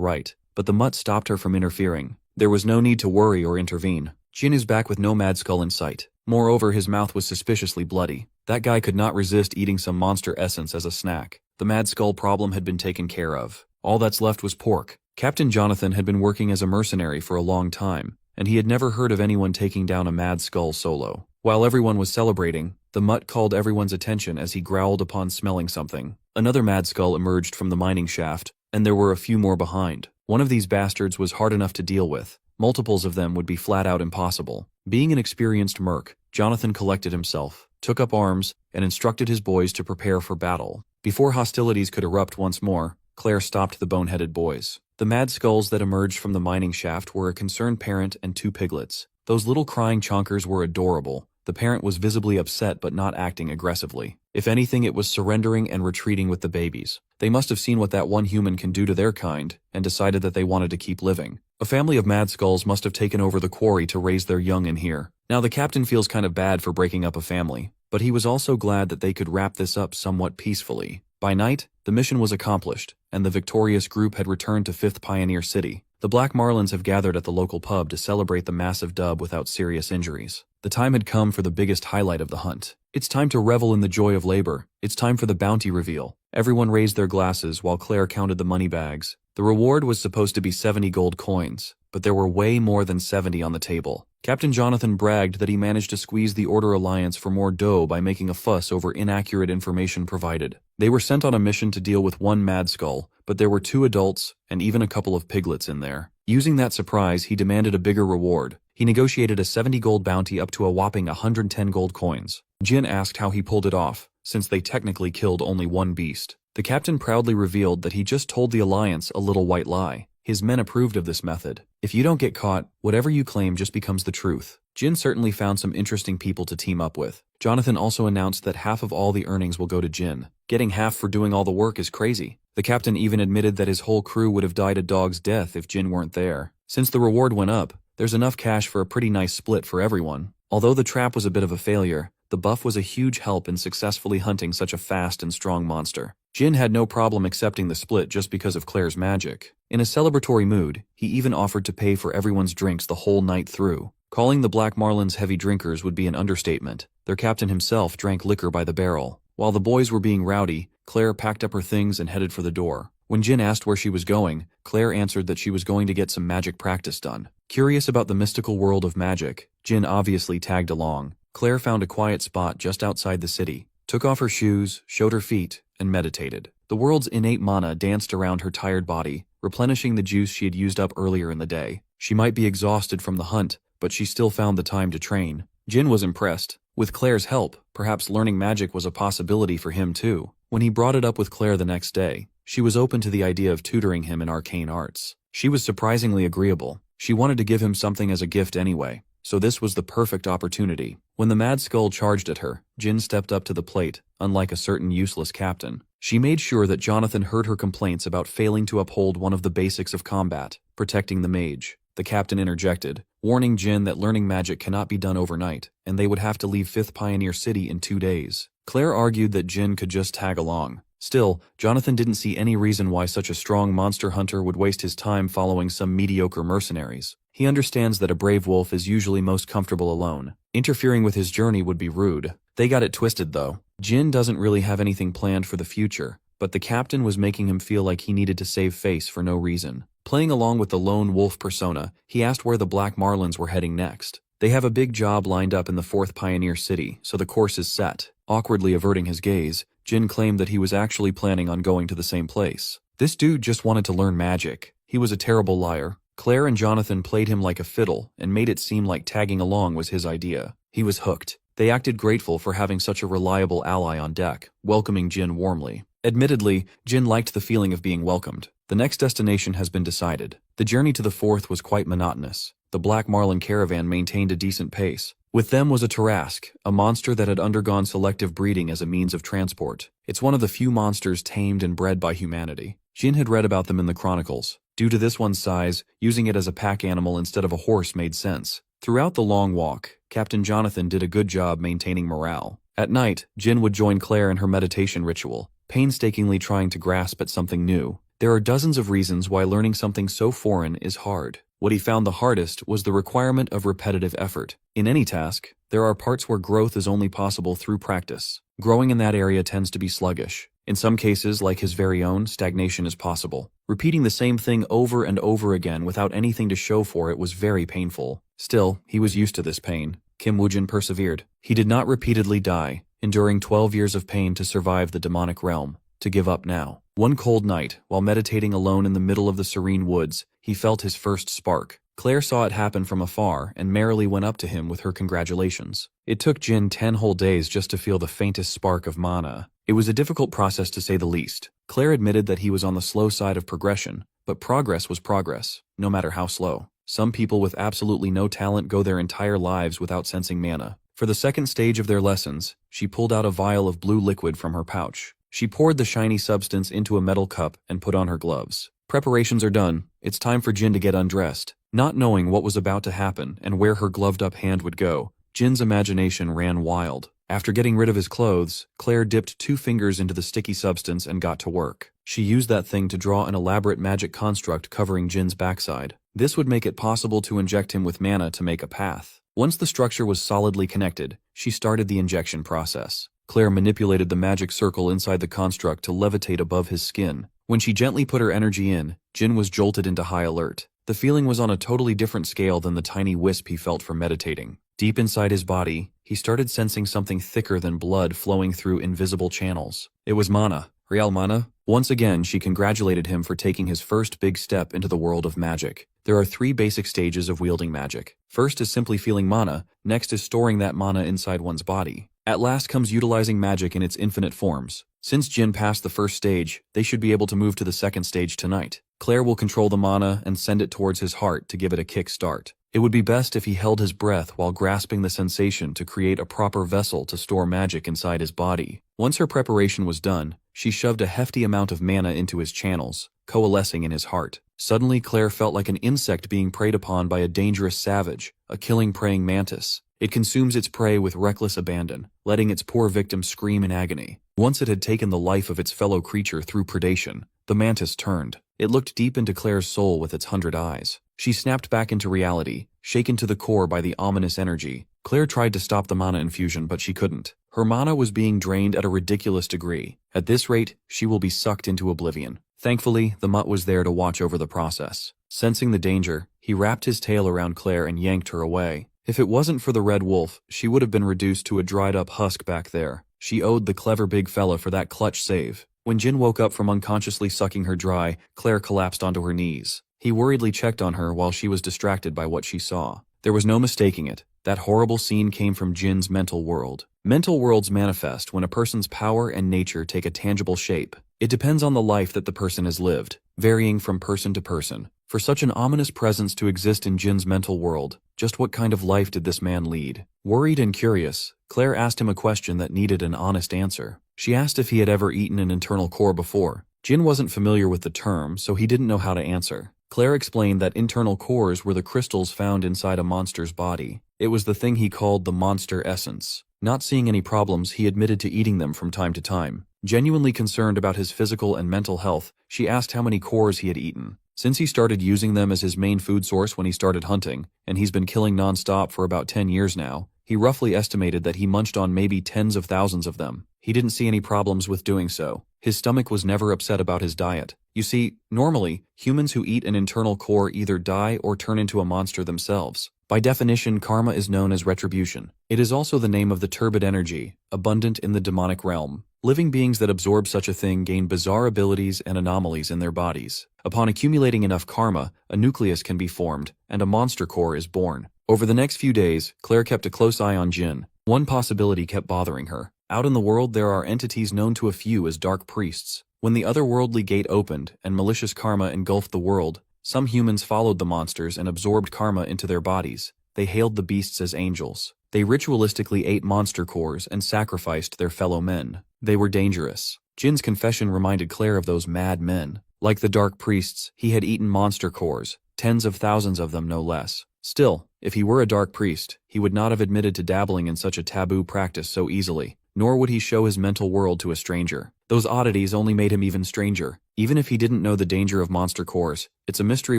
right, but the mutt stopped her from interfering. There was no need to worry or intervene. Jin is back with no Mad Skull in sight. Moreover, his mouth was suspiciously bloody. That guy could not resist eating some monster essence as a snack. The Mad Skull problem had been taken care of. All that's left was pork. Captain Jonathan had been working as a mercenary for a long time, and he had never heard of anyone taking down a Mad Skull solo. While everyone was celebrating, the mutt called everyone's attention as he growled upon smelling something. Another Mad Skull emerged from the mining shaft, and there were a few more behind. One of these bastards was hard enough to deal with. Multiples of them would be flat out impossible. Being an experienced merc, Jonathan collected himself, took up arms, and instructed his boys to prepare for battle. Before hostilities could erupt once more, Claire stopped the boneheaded boys. The Mad Skulls that emerged from the mining shaft were a concerned parent and 2 piglets. Those little crying chonkers were adorable. The parent was visibly upset but not acting aggressively. If anything, it was surrendering and retreating with the babies. They must have seen what that one human can do to their kind, and decided that they wanted to keep living. A family of Mad Skulls must have taken over the quarry to raise their young in here. Now the captain feels kind of bad for breaking up a family, but he was also glad that they could wrap this up somewhat peacefully. By night, the mission was accomplished, and the victorious group had returned to 5th Pioneer City. The Black Marlins have gathered at the local pub to celebrate the massive dub without serious injuries. The time had come for the biggest highlight of the hunt. It's time to revel in the joy of labor. It's time for the bounty reveal. Everyone raised their glasses while Claire counted the money bags. The reward was supposed to be 70 gold coins, but there were way more than 70 on the table. Captain Jonathan bragged that he managed to squeeze the Order Alliance for more dough by making a fuss over inaccurate information provided. They were sent on a mission to deal with 1 Mad Skull, but there were 2 adults and even a couple of piglets in there. Using that surprise, he demanded a bigger reward. He negotiated a 70 gold bounty up to a whopping 110 gold coins. Jin asked how he pulled it off, since they technically killed only 1 beast. The captain proudly revealed that he just told the Alliance a little white lie. His men approved of this method. If you don't get caught, whatever you claim just becomes the truth. Jin certainly found some interesting people to team up with. Jonathan also announced that half of all the earnings will go to Jin. Getting half for doing all the work is crazy. The captain even admitted that his whole crew would have died a dog's death if Jin weren't there. Since the reward went up, there's enough cash for a pretty nice split for everyone. Although the trap was a bit of a failure, the buff was a huge help in successfully hunting such a fast and strong monster. Jin had no problem accepting the split just because of Claire's magic. In a celebratory mood, he even offered to pay for everyone's drinks the whole night through. Calling the Black Marlins heavy drinkers would be an understatement. Their captain himself drank liquor by the barrel. While the boys were being rowdy, Claire packed up her things and headed for the door. When Jin asked where she was going, Claire answered that she was going to get some magic practice done. Curious about the mystical world of magic, Jin obviously tagged along. Claire found a quiet spot just outside the city, took off her shoes, showed her feet, and meditated. The world's innate mana danced around her tired body, replenishing the juice she had used up earlier in the day. She might be exhausted from the hunt, but she still found the time to train. Jin was impressed. With Claire's help, perhaps learning magic was a possibility for him too. When he brought it up with Claire the next day, she was open to the idea of tutoring him in arcane arts. She was surprisingly agreeable. She wanted to give him something as a gift anyway, so this was the perfect opportunity. When the Mad Skull charged at her, Jin stepped up to the plate, unlike a certain useless captain. She made sure that Jonathan heard her complaints about failing to uphold one of the basics of combat, protecting the mage. The captain interjected, warning Jin that learning magic cannot be done overnight, and they would have to leave 5th Pioneer City in 2 days. Claire argued that Jin could just tag along. Still, Jonathan didn't see any reason why such a strong monster hunter would waste his time following some mediocre mercenaries. He understands that a brave wolf is usually most comfortable alone. Interfering with his journey would be rude. They got it twisted though. Jin doesn't really have anything planned for the future, but the captain was making him feel like he needed to save face for no reason. Playing along with the lone wolf persona, he asked where the Black Marlins were heading next. They have a big job lined up in the 4th Pioneer City, so the course is set. Awkwardly averting his gaze, Jin claimed that he was actually planning on going to the same place. This dude just wanted to learn magic. He was a terrible liar. Claire and Jonathan played him like a fiddle and made it seem like tagging along was his idea. He was hooked. They acted grateful for having such a reliable ally on deck, welcoming Jin warmly. Admittedly, Jin liked the feeling of being welcomed. The next destination has been decided. The journey to the fourth was quite monotonous. The Black Marlin caravan maintained a decent pace. With them was a Tarask, a monster that had undergone selective breeding as a means of transport. It's one of the few monsters tamed and bred by humanity. Jin had read about them in the chronicles. Due to this one's size, using it as a pack animal instead of a horse made sense. Throughout the long walk, Captain Jonathan did a good job maintaining morale. At night, Jin would join Claire in her meditation ritual, painstakingly trying to grasp at something new. There are dozens of reasons why learning something so foreign is hard. What he found the hardest was the requirement of repetitive effort. In any task, there are parts where growth is only possible through practice. Growing in that area tends to be sluggish. In some cases, like his very own, stagnation is possible. Repeating the same thing over and over again without anything to show for it was very painful. Still, he was used to this pain. Kim Woojin persevered. He did not repeatedly die, enduring 12 years of pain to survive the demonic realm. To give up now. One cold night, while meditating alone in the middle of the serene woods, he felt his first spark. Claire saw it happen from afar and merrily went up to him with her congratulations. It took Jin 10 whole days just to feel the faintest spark of mana. It was a difficult process to say the least. Claire admitted that he was on the slow side of progression, but progress was progress, no matter how slow. Some people with absolutely no talent go their entire lives without sensing mana. For the second stage of their lessons, she pulled out a vial of blue liquid from her pouch. She poured the shiny substance into a metal cup and put on her gloves. Preparations are done. It's time for Jin to get undressed. Not knowing what was about to happen and where her gloved-up hand would go, Jin's imagination ran wild. After getting rid of his clothes, Claire dipped 2 fingers into the sticky substance and got to work. She used that thing to draw an elaborate magic construct covering Jin's backside. This would make it possible to inject him with mana to make a path. Once the structure was solidly connected, she started the injection process. Claire manipulated the magic circle inside the construct to levitate above his skin. When she gently put her energy in, Jin was jolted into high alert. The feeling was on a totally different scale than the tiny wisp he felt from meditating. Deep inside his body, he started sensing something thicker than blood flowing through invisible channels. It was mana. Real mana? Once again, she congratulated him for taking his first big step into the world of magic. There are 3 basic stages of wielding magic. First is simply feeling mana, next is storing that mana inside one's body. At last comes utilizing magic in its infinite forms. Since Jin passed the first stage, they should be able to move to the second stage tonight. Claire will control the mana and send it towards his heart to give it a kick start. It would be best if he held his breath while grasping the sensation to create a proper vessel to store magic inside his body. Once her preparation was done, she shoved a hefty amount of mana into his channels, coalescing in his heart. Suddenly, Claire felt like an insect being preyed upon by a dangerous savage, a killing praying mantis. It consumes its prey with reckless abandon, letting its poor victim scream in agony. Once it had taken the life of its fellow creature through predation, the mantis turned. It looked deep into Claire's soul with its 100 eyes. She snapped back into reality, shaken to the core by the ominous energy. Claire tried to stop the mana infusion, but she couldn't. Her mana was being drained at a ridiculous degree. At this rate, she will be sucked into oblivion. Thankfully, the mutt was there to watch over the process. Sensing the danger, he wrapped his tail around Claire and yanked her away. If it wasn't for the red wolf, she would have been reduced to a dried-up husk back there. She owed the clever big fella for that clutch save. When Jin woke up from unconsciously sucking her dry, Claire collapsed onto her knees. He worriedly checked on her while she was distracted by what she saw. There was no mistaking it. That horrible scene came from Jin's mental world. Mental worlds manifest when a person's power and nature take a tangible shape. It depends on the life that the person has lived, varying from person to person. For such an ominous presence to exist in Jin's mental world, just what kind of life did this man lead? Worried and curious, Claire asked him a question that needed an honest answer. She asked if he had ever eaten an internal core before. Jin wasn't familiar with the term, so he didn't know how to answer. Claire explained that internal cores were the crystals found inside a monster's body. It was the thing he called the monster essence. Not seeing any problems, he admitted to eating them from time to time. Genuinely concerned about his physical and mental health, she asked how many cores he had eaten. Since he started using them as his main food source when he started hunting, and he's been killing non-stop for about 10 years now, he roughly estimated that he munched on maybe tens of thousands of them. He didn't see any problems with doing so. His stomach was never upset about his diet. You see, normally, humans who eat an internal core either die or turn into a monster themselves. By definition, karma is known as retribution. It is also the name of the turbid energy, abundant in the demonic realm. Living beings that absorb such a thing gain bizarre abilities and anomalies in their bodies. Upon accumulating enough karma, a nucleus can be formed, and a monster core is born. Over the next few days, Claire kept a close eye on Jin. One possibility kept bothering her. Out in the world there are entities known to a few as dark priests. When the otherworldly gate opened and malicious karma engulfed the world, some humans followed the monsters and absorbed karma into their bodies. They hailed the beasts as angels. They ritualistically ate monster cores and sacrificed their fellow men. They were dangerous. Jin's confession reminded Claire of those mad men. Like the dark priests, he had eaten monster cores, tens of thousands of them no less. Still, if he were a dark priest, he would not have admitted to dabbling in such a taboo practice so easily, nor would he show his mental world to a stranger. Those oddities only made him even stranger. Even if he didn't know the danger of monster cores, it's a mystery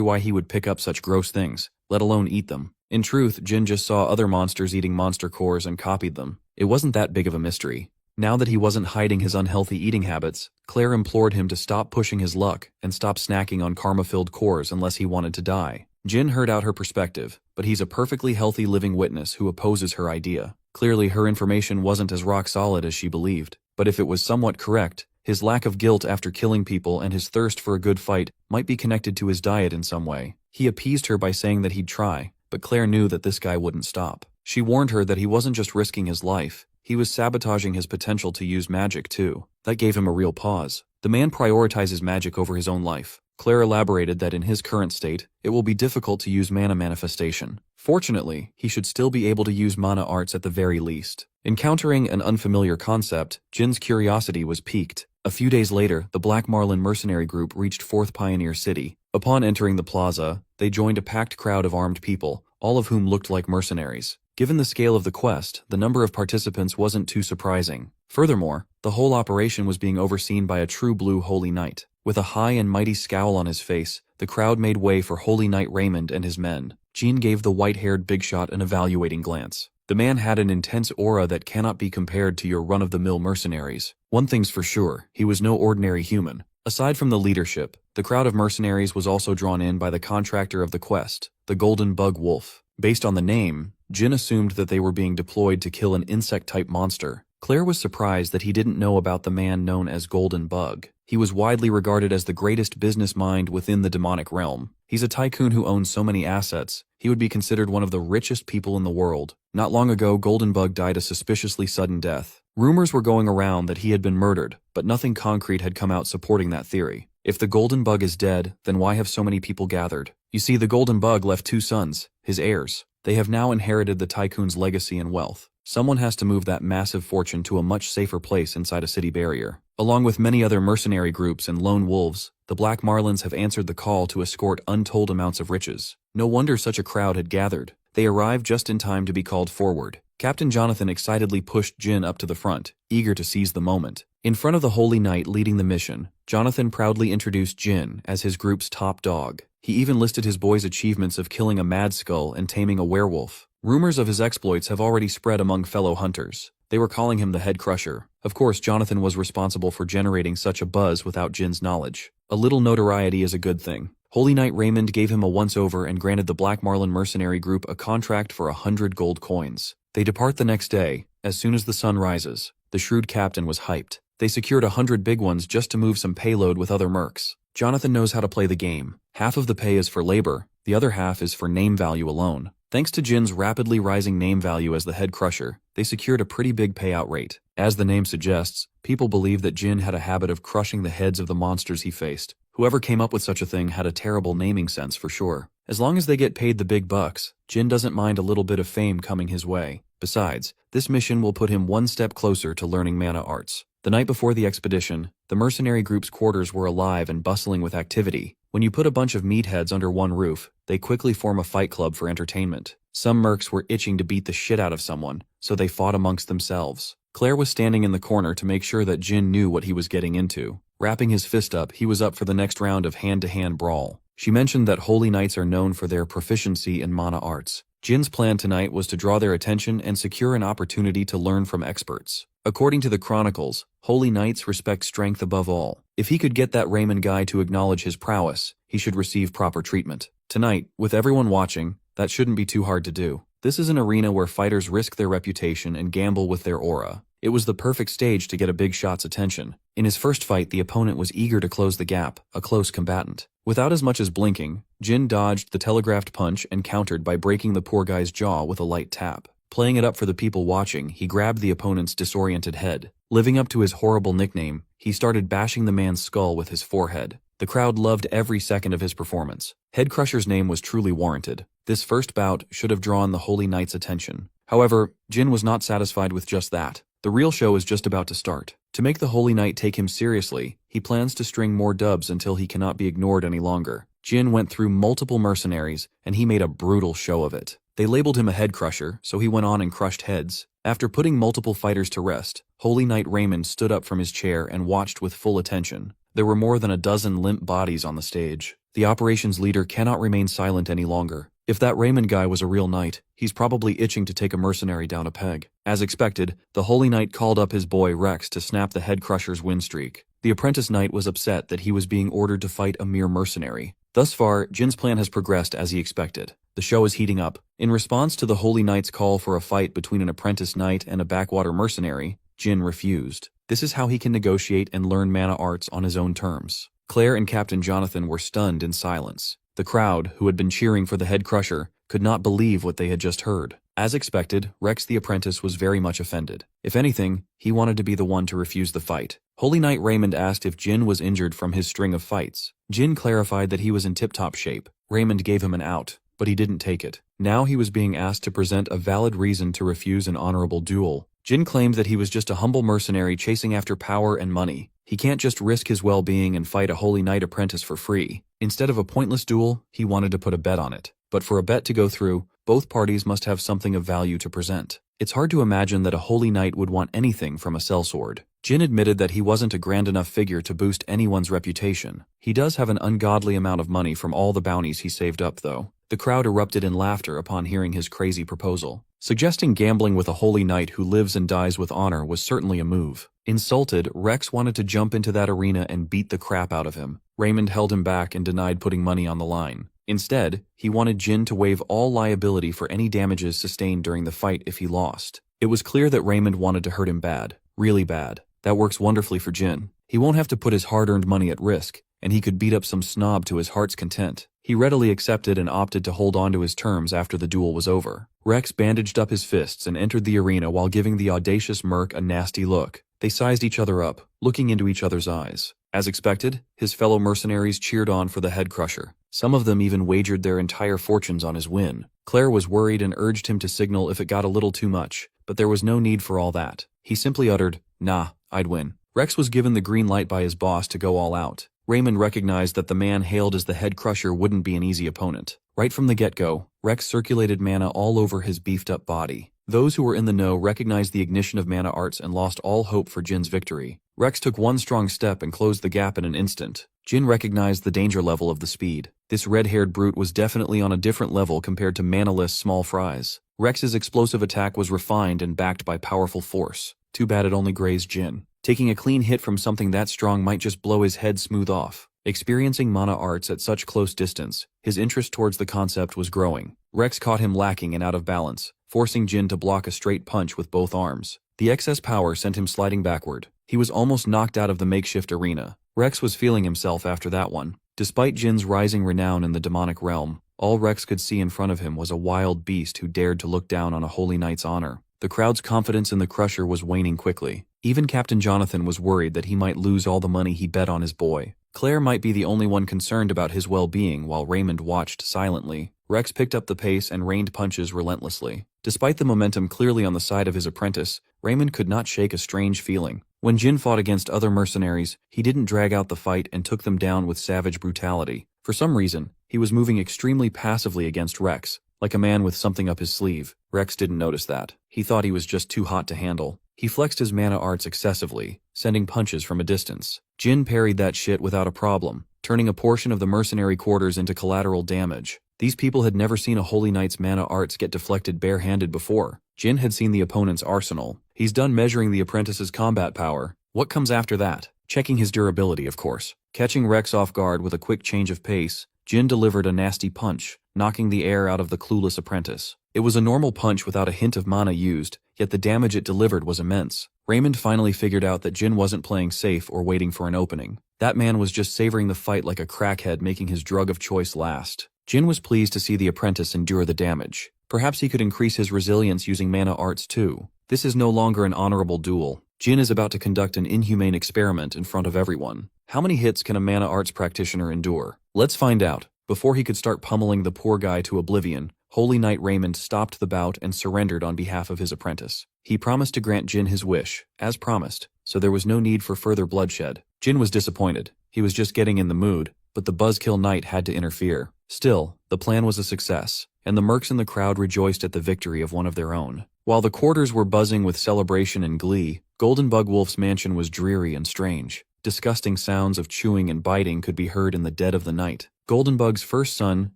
why he would pick up such gross things, let alone eat them. In truth, Jin just saw other monsters eating monster cores and copied them. It wasn't that big of a mystery. Now that he wasn't hiding his unhealthy eating habits, Claire implored him to stop pushing his luck and stop snacking on karma-filled cores unless he wanted to die. Jin heard out her perspective, but he's a perfectly healthy living witness who opposes her idea. Clearly her information wasn't as rock solid as she believed, but if it was somewhat correct, his lack of guilt after killing people and his thirst for a good fight might be connected to his diet in some way. He appeased her by saying that he'd try, but Claire knew that this guy wouldn't stop. She warned her that he wasn't just risking his life, he was sabotaging his potential to use magic too. That gave him a real pause. The man prioritizes magic over his own life. Claire elaborated that in his current state, it will be difficult to use mana manifestation. Fortunately, he should still be able to use mana arts at the very least. Encountering an unfamiliar concept, Jin's curiosity was piqued. A few days later, the Black Marlin mercenary group reached 4th Pioneer City. Upon entering the plaza, they joined a packed crowd of armed people, all of whom looked like mercenaries. Given the scale of the quest, the number of participants wasn't too surprising. Furthermore, the whole operation was being overseen by a true blue Holy Knight. With a high and mighty scowl on his face, the crowd made way for Holy Knight Raymond and his men. Jin gave the white-haired big shot an evaluating glance. The man had an intense aura that cannot be compared to your run-of-the-mill mercenaries. One thing's for sure, he was no ordinary human. Aside from the leadership, the crowd of mercenaries was also drawn in by the contractor of the quest, the Golden Bug Wolf. Based on the name, Jin assumed that they were being deployed to kill an insect-type monster. Claire was surprised that he didn't know about the man known as Golden Bug. He was widely regarded as the greatest business mind within the demonic realm. He's a tycoon who owns so many assets, he would be considered one of the richest people in the world. Not long ago, Golden Bug died a suspiciously sudden death. Rumors were going around that he had been murdered, but nothing concrete had come out supporting that theory. If the Golden Bug is dead, then why have so many people gathered? You see, the Golden Bug left 2 sons, his heirs. They have now inherited the tycoon's legacy and wealth. Someone has to move that massive fortune to a much safer place inside a city barrier. Along with many other mercenary groups and lone wolves, the Black Marlins have answered the call to escort untold amounts of riches. No wonder such a crowd had gathered. They arrived just in time to be called forward. Captain Jonathan excitedly pushed Jin up to the front, eager to seize the moment. In front of the Holy Knight leading the mission, Jonathan proudly introduced Jin as his group's top dog. He even listed his boy's achievements of killing a mad skull and taming a werewolf. Rumors of his exploits have already spread among fellow hunters. They were calling him the Head Crusher. Of course, Jonathan was responsible for generating such a buzz without Jin's knowledge. A little notoriety is a good thing. Holy Knight Raymond gave him a once-over and granted the Black Marlin mercenary group a contract for 100 gold coins. They depart the next day. As soon as the sun rises, the shrewd captain was hyped. They secured 100 big ones just to move some payload with other mercs. Jonathan knows how to play the game. Half of the pay is for labor, the other half is for name value alone. Thanks to Jin's rapidly rising name value as the Head Crusher, they secured a pretty big payout rate. As the name suggests, people believe that Jin had a habit of crushing the heads of the monsters he faced. Whoever came up with such a thing had a terrible naming sense for sure. As long as they get paid the big bucks, Jin doesn't mind a little bit of fame coming his way. Besides, this mission will put him one step closer to learning mana arts. The night before the expedition, the mercenary group's quarters were alive and bustling with activity. When you put a bunch of meatheads under one roof, they quickly form a fight club for entertainment. Some mercs were itching to beat the shit out of someone, so they fought amongst themselves. Claire was standing in the corner to make sure that Jin knew what he was getting into. Wrapping his fist up, he was up for the next round of hand-to-hand brawl. She mentioned that Holy Knights are known for their proficiency in mana arts. Jin's plan tonight was to draw their attention and secure an opportunity to learn from experts. According to the chronicles, Holy Knights respect strength above all. If he could get that Raymond guy to acknowledge his prowess, he should receive proper treatment. Tonight, with everyone watching, that shouldn't be too hard to do. This is an arena where fighters risk their reputation and gamble with their aura. It was the perfect stage to get a big shot's attention. In his first fight, the opponent was eager to close the gap, a close combatant. Without as much as blinking, Jin dodged the telegraphed punch and countered by breaking the poor guy's jaw with a light tap. Playing it up for the people watching, he grabbed the opponent's disoriented head. Living up to his horrible nickname, he started bashing the man's skull with his forehead. The crowd loved every second of his performance. Headcrusher's name was truly warranted. This first bout should have drawn the Holy Knight's attention. However, Jin was not satisfied with just that. The real show is just about to start. To make the Holy Knight take him seriously, he plans to string more dubs until he cannot be ignored any longer. Jin went through multiple mercenaries, and he made a brutal show of it. They labeled him a head crusher, so he went on and crushed heads. After putting multiple fighters to rest, Holy Knight Raymond stood up from his chair and watched with full attention. There were more than a dozen limp bodies on the stage. The operations leader cannot remain silent any longer. If that Raymond guy was a real knight, he's probably itching to take a mercenary down a peg. As expected, the Holy Knight called up his boy Rex to snap the head crusher's win streak. The apprentice knight was upset that he was being ordered to fight a mere mercenary. Thus far, Jin's plan has progressed as he expected. The show is heating up. In response to the Holy Knight's call for a fight between an apprentice knight and a backwater mercenary, Jin refused. This is how he can negotiate and learn mana arts on his own terms. Claire and Captain Jonathan were stunned in silence. The crowd, who had been cheering for the head crusher, could not believe what they had just heard. As expected, Rex the apprentice was very much offended. If anything, he wanted to be the one to refuse the fight. Holy Knight Raymond asked if Jin was injured from his string of fights. Jin clarified that he was in tip-top shape. Raymond gave him an out, but he didn't take it. Now he was being asked to present a valid reason to refuse an honorable duel. Jin claimed that he was just a humble mercenary chasing after power and money. He can't just risk his well-being and fight a Holy Knight apprentice for free. Instead of a pointless duel, he wanted to put a bet on it. But for a bet to go through, both parties must have something of value to present. It's hard to imagine that a Holy Knight would want anything from a sellsword. Jin admitted that he wasn't a grand enough figure to boost anyone's reputation. He does have an ungodly amount of money from all the bounties he saved up, though. The crowd erupted in laughter upon hearing his crazy proposal. Suggesting gambling with a Holy Knight who lives and dies with honor was certainly a move. Insulted, Rex wanted to jump into that arena and beat the crap out of him. Raymond held him back and denied putting money on the line. Instead, he wanted Jin to waive all liability for any damages sustained during the fight if he lost. It was clear that Raymond wanted to hurt him bad, really bad. That works wonderfully for Jin. He won't have to put his hard-earned money at risk, and he could beat up some snob to his heart's content. He readily accepted and opted to hold on to his terms after the duel was over. Rex bandaged up his fists and entered the arena while giving the audacious merc a nasty look. They sized each other up, looking into each other's eyes. As expected, his fellow mercenaries cheered on for the head crusher. Some of them even wagered their entire fortunes on his win. Claire was worried and urged him to signal if it got a little too much, but there was no need for all that. He simply uttered, "Nah, I'd win." Rex was given the green light by his boss to go all out. Raymond recognized that the man hailed as the head crusher wouldn't be an easy opponent. Right from the get-go, Rex circulated mana all over his beefed-up body. Those who were in the know recognized the ignition of mana arts and lost all hope for Jin's victory. Rex took one strong step and closed the gap in an instant. Jin recognized the danger level of the speed. This red-haired brute was definitely on a different level compared to mana-less small fries. Rex's explosive attack was refined and backed by powerful force. Too bad it only grazed Jin. Taking a clean hit from something that strong might just blow his head smooth off. Experiencing mana arts at such close distance, his interest towards the concept was growing. Rex caught him lacking and out of balance, forcing Jin to block a straight punch with both arms. The excess power sent him sliding backward. He was almost knocked out of the makeshift arena. Rex was feeling himself after that one. Despite Jin's rising renown in the demonic realm, all Rex could see in front of him was a wild beast who dared to look down on a Holy Knight's honor. The crowd's confidence in the Crusher was waning quickly. Even Captain Jonathan was worried that he might lose all the money he bet on his boy. Claire might be the only one concerned about his well-being while Raymond watched silently. Rex picked up the pace and rained punches relentlessly. Despite the momentum clearly on the side of his apprentice, Raymond could not shake a strange feeling. When Jin fought against other mercenaries, he didn't drag out the fight and took them down with savage brutality. For some reason, he was moving extremely passively against Rex, like a man with something up his sleeve. Rex didn't notice that. He thought he was just too hot to handle. He flexed his mana arts excessively, sending punches from a distance. Jin parried that shit without a problem, turning a portion of the mercenary quarters into collateral damage. These people had never seen a Holy Knight's mana arts get deflected bare-handed before. Jin had seen the opponent's arsenal. He's done measuring the apprentice's combat power. What comes after that? Checking his durability, of course. Catching Rex off guard with a quick change of pace, Jin delivered a nasty punch, knocking the air out of the clueless apprentice. It was a normal punch without a hint of mana used, yet the damage it delivered was immense. Raymond finally figured out that Jin wasn't playing safe or waiting for an opening. That man was just savoring the fight like a crackhead making his drug of choice last. Jin was pleased to see the apprentice endure the damage. Perhaps he could increase his resilience using mana arts too. This is no longer an honorable duel. Jin is about to conduct an inhumane experiment in front of everyone. How many hits can a mana arts practitioner endure? Let's find out. Before he could start pummeling the poor guy to oblivion, Holy Knight Raymond stopped the bout and surrendered on behalf of his apprentice. He promised to grant Jin his wish, as promised, so there was no need for further bloodshed. Jin was disappointed. He was just getting in the mood, but the Buzzkill Knight had to interfere. Still, the plan was a success, and the mercs in the crowd rejoiced at the victory of one of their own. While the quarters were buzzing with celebration and glee, Golden Bug Wolf's mansion was dreary and strange. Disgusting sounds of chewing and biting could be heard in the dead of the night. Golden Bug's first son,